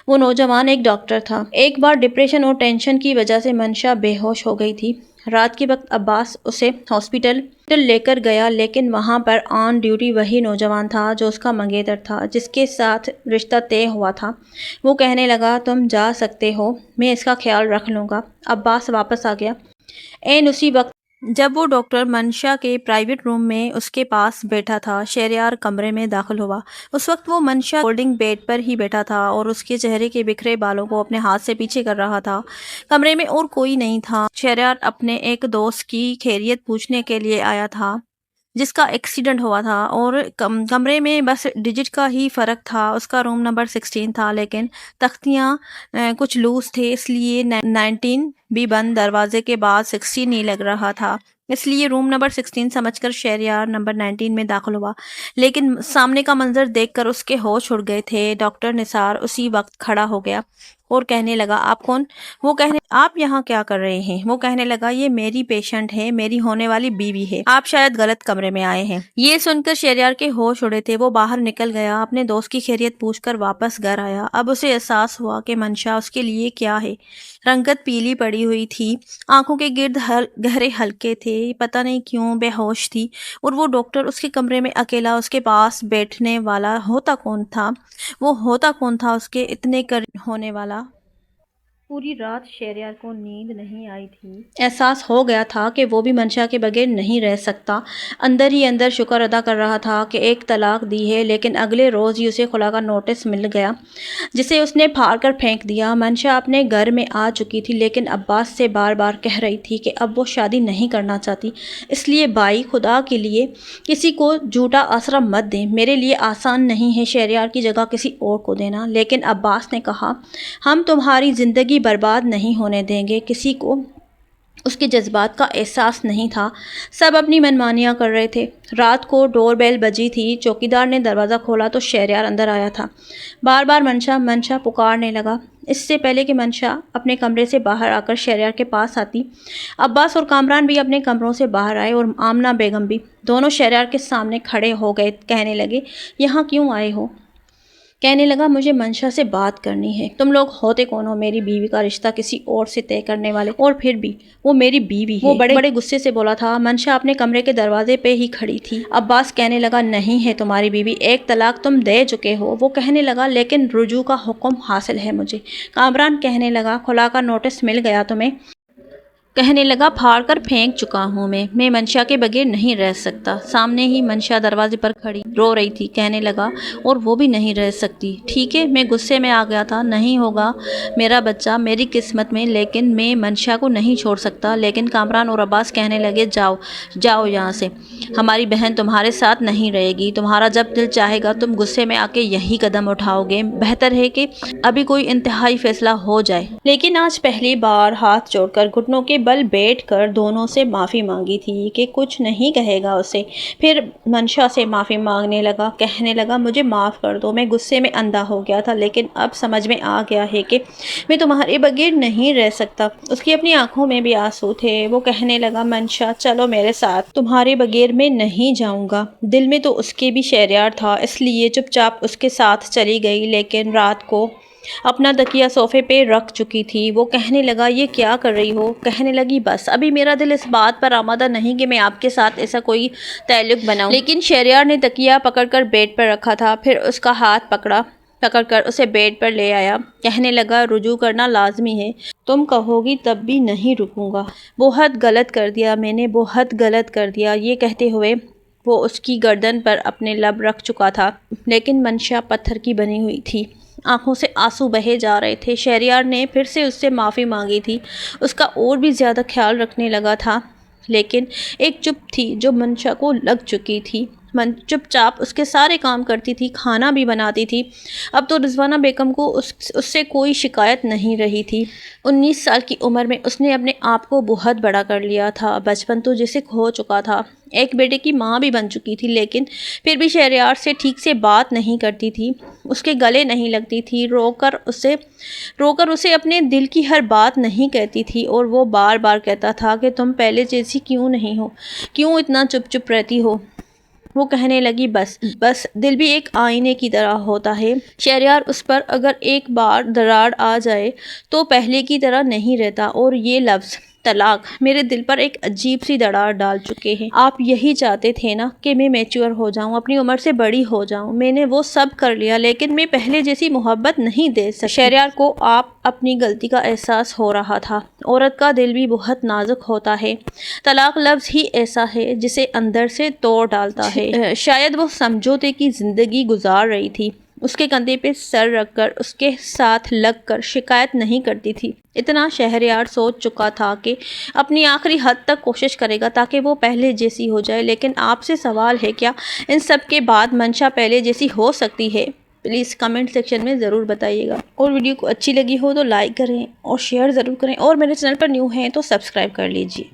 وہ نوجوان ایک ڈاکٹر تھا۔ ایک بار ڈپریشن اور ٹینشن کی وجہ سے منشا بے ہوش ہو گئی تھی۔ رات کے وقت عباس اسے ہاسپٹل لے کر گیا، لیکن وہاں پر آن ڈیوٹی وہی نوجوان تھا جو اس کا منگیتر تھا، جس کے ساتھ رشتہ طے ہوا تھا۔ وہ کہنے لگا تم جا سکتے ہو، میں اس کا خیال رکھ لوں گا۔ عباس واپس آ گیا۔ عین اسی وقت جب وہ ڈاکٹر منشا کے پرائیویٹ روم میں اس کے پاس بیٹھا تھا، شہریار کمرے میں داخل ہوا۔ اس وقت وہ منشا فولڈنگ بیڈ پر ہی بیٹھا تھا اور اس کے چہرے کے بکھرے بالوں کو اپنے ہاتھ سے پیچھے کر رہا تھا۔ کمرے میں اور کوئی نہیں تھا۔ شہریار اپنے ایک دوست کی خیریت پوچھنے کے لیے آیا تھا جس کا ایکسیڈنٹ ہوا تھا، اور کمرے میں بس ڈیجٹ کا ہی فرق تھا۔ اس کا روم نمبر 16 تھا، لیکن تختیاں کچھ لوز تھے، اس لیے 19 بھی بند دروازے کے بعد 16 ہی لگ رہا تھا۔ اس لیے روم نمبر 16 سمجھ کر شہریار نمبر 19 میں داخل ہوا، لیکن سامنے کا منظر دیکھ کر اس کے ہوش اڑ گئے تھے۔ ڈاکٹر نثار اسی وقت کھڑا ہو گیا اور کہنے لگا آپ کون؟ آپ یہاں کیا کر رہے ہیں؟ وہ کہنے لگا یہ میری پیشنٹ ہے، میری ہونے والی بیوی ہے، آپ شاید غلط کمرے میں آئے ہیں۔ یہ سن کر شہریار کے ہوش اڑے تھے۔ وہ باہر نکل گیا، اپنے دوست کی خیریت پوچھ کر واپس گھر آیا۔ اب اسے احساس ہوا کہ منشا اس کے لیے کیا ہے۔ رنگت پیلی پڑی ہوئی تھی، آنکھوں کے گرد گہرے حلقے تھے، پتہ نہیں کیوں بے ہوش تھی، اور وہ ڈاکٹر اس کے کمرے میں اکیلا اس کے پاس بیٹھنے والا ہوتا کون تھا؟ وہ ہوتا کون تھا اس کے اتنے قریب ہونے والا؟ پوری رات شہریار کو نیند نہیں آئی تھی۔ احساس ہو گیا تھا کہ وہ بھی منشا کے بغیر نہیں رہ سکتا۔ اندر ہی اندر شکر ادا کر رہا تھا کہ ایک طلاق دی ہے، لیکن اگلے روز ہی اسے خلا کا نوٹس مل گیا جسے اس نے پھاڑ کر پھینک دیا۔ منشا اپنے گھر میں آ چکی تھی، لیکن عباس سے بار بار کہہ رہی تھی کہ اب وہ شادی نہیں کرنا چاہتی۔ اس لیے بھائی خدا کے لیے کسی کو جھوٹا آسرا مت دیں، میرے لیے آسان نہیں ہے شہریار کی جگہ کسی اور کو دینا۔ لیکن عباس نے کہا ہم تمہاری زندگی برباد نہیں ہونے دیں گے۔ کسی کو اس کے جذبات کا احساس نہیں تھا، سب اپنی منمانیاں کر رہے تھے۔ رات کو ڈور بیل بجی تھی، چوکیدار نے دروازہ کھولا تو شہریار اندر آیا تھا۔ بار بار منشا منشا پکارنے لگا، اس سے پہلے کہ منشا اپنے کمرے سے باہر آ کر شہریار کے پاس آتی۔ عباس اور کامران بھی اپنے کمروں سے باہر آئے اور آمنہ بیگم بھی، دونوں شہریار کے سامنے کھڑے ہو گئے۔ کہنے لگے یہاں کیوں آئے ہو؟ کہنے لگا مجھے منشا سے بات کرنی ہے۔ تم لوگ ہوتے کون ہو؟ میری بیوی کا رشتہ کسی اور سے طے کرنے والے، اور پھر بھی وہ میری بیوی ہے۔ وہ بڑے غصے سے بولا تھا۔ منشا اپنے کمرے کے دروازے پہ ہی کھڑی تھی۔ عباس کہنے لگا نہیں ہے تمہاری بیوی، ایک طلاق تم دے چکے ہو۔ وہ کہنے لگا لیکن رجوع کا حکم حاصل ہے مجھے۔ کامران کہنے لگا خلا کا نوٹس مل گیا تمہیں؟ کہنے لگا پھاڑ کر پھینک چکا ہوں میں منشا کے بغیر نہیں رہ سکتا۔ سامنے ہی منشا دروازے پر کھڑی رو رہی تھی۔ کہنے لگا اور وہ بھی نہیں رہ سکتی؟ ٹھیک ہے، میں غصے میں آ گیا تھا، نہیں ہوگا میرا بچہ میری قسمت میں، لیکن میں منشا کو نہیں چھوڑ سکتا۔ لیکن کامران اور عباس کہنے لگے جاؤ جاؤ یہاں سے، ہماری بہن تمہارے ساتھ نہیں رہے گی، تمہارا جب دل چاہے گا تم غصے میں آ کے یہی قدم اٹھاؤ گے، بہتر ہے کہ ابھی کوئی انتہائی فیصلہ ہو جائے۔ لیکن آج پہلی بار ہاتھ جوڑ کر گھٹنوں کے بل بیٹھ کر دونوں سے معافی مانگی تھی کہ کچھ نہیں کہے گا اسے۔ پھر منشا سے معافی مانگنے لگا، کہنے لگا مجھے معاف کر دو، میں غصے میں اندھا ہو گیا تھا، لیکن اب سمجھ میں آ گیا ہے کہ میں تمہارے بغیر نہیں رہ سکتا۔ اس کی اپنی آنکھوں میں بھی آنسو تھے۔ وہ کہنے لگا منشا چلو میرے ساتھ، تمہارے بغیر میں نہیں جاؤں گا۔ دل میں تو اس کے بھی شہریار تھا، اس لیے چپ چاپ اس کے ساتھ چلی گئی، لیکن رات کو اپنا تکیہ صوفے پہ رکھ چکی تھی۔ وہ کہنے لگا یہ کیا کر رہی ہو؟ کہنے لگی بس ابھی میرا دل اس بات پر آمادہ نہیں کہ میں آپ کے ساتھ ایسا کوئی تعلق بناؤں۔ لیکن شہریار نے تکیہ پکڑ کر بیڈ پر رکھا تھا، پھر اس کا ہاتھ پکڑ کر اسے بیڈ پر لے آیا۔ کہنے لگا رجوع کرنا لازمی ہے، تم کہو گی تب بھی نہیں رکوں گا۔ بہت غلط کر دیا میں نے، بہت غلط کر دیا۔ یہ کہتے ہوئے وہ اس کی گردن پر اپنے لب رکھ چکا تھا، لیکن منشا پتھر کی بنی ہوئی تھی، آنکھوں سے آنسو بہے جا رہے تھے۔ شہریار نے پھر سے اس سے معافی مانگی تھی، اس کا اور بھی زیادہ خیال رکھنے لگا تھا، لیکن ایک چپ تھی جو منشا کو لگ چکی تھی۔ چپ چاپ اس کے سارے کام کرتی تھی، کھانا بھی بناتی تھی۔ اب تو رضوانہ بیگم کو اس سے کوئی شکایت نہیں رہی تھی۔ 19 سال کی عمر میں اس نے اپنے آپ کو بہت بڑا کر لیا تھا۔ بچپن تو جسے کھو چکا تھا، ایک بیٹے کی ماں بھی بن چکی تھی، لیکن پھر بھی شہریار سے ٹھیک سے بات نہیں کرتی تھی، اس کے گلے نہیں لگتی تھی، رو کر اسے اپنے دل کی ہر بات نہیں کہتی تھی، اور وہ بار بار کہتا تھا کہ تم پہلے جیسی کیوں نہیں ہو، کیوں اتنا چپ چپ رہتی ہو۔ وہ کہنے لگی بس دل بھی ایک آئینے کی طرح ہوتا ہے شہریار، اس پر اگر ایک بار دراڑ آ جائے تو پہلے کی طرح نہیں رہتا، اور یہ لفظ طلاق میرے دل پر ایک عجیب سی دراڑ ڈال چکے ہیں۔ آپ یہی چاہتے تھے نا کہ میں میچور ہو جاؤں، اپنی عمر سے بڑی ہو جاؤں، میں نے وہ سب کر لیا، لیکن میں پہلے جیسی محبت نہیں دے سکتی۔ شہریار کو اپنی غلطی کا احساس ہو رہا تھا۔ عورت کا دل بھی بہت نازک ہوتا ہے، طلاق لفظ ہی ایسا ہے جسے اندر سے توڑ ڈالتا ہے۔ شاید وہ سمجھوتے کی زندگی گزار رہی تھی، اس کے کندھے پہ سر رکھ کر، اس کے ساتھ لگ کر شکایت نہیں کرتی تھی۔ اتنا شہریار سوچ چکا تھا کہ اپنی آخری حد تک کوشش کرے گا تاکہ وہ پہلے جیسی ہو جائے، لیکن آپ سے سوال ہے، کیا ان سب کے بعد منشا پہلے جیسی ہو سکتی ہے؟ پلیز کمنٹ سیکشن میں ضرور بتائیے گا، اور ویڈیو کو اچھی لگی ہو تو لائک کریں اور شیئر ضرور کریں، اور میرے چینل پر نیو ہیں تو سبسکرائب کر لیجیے۔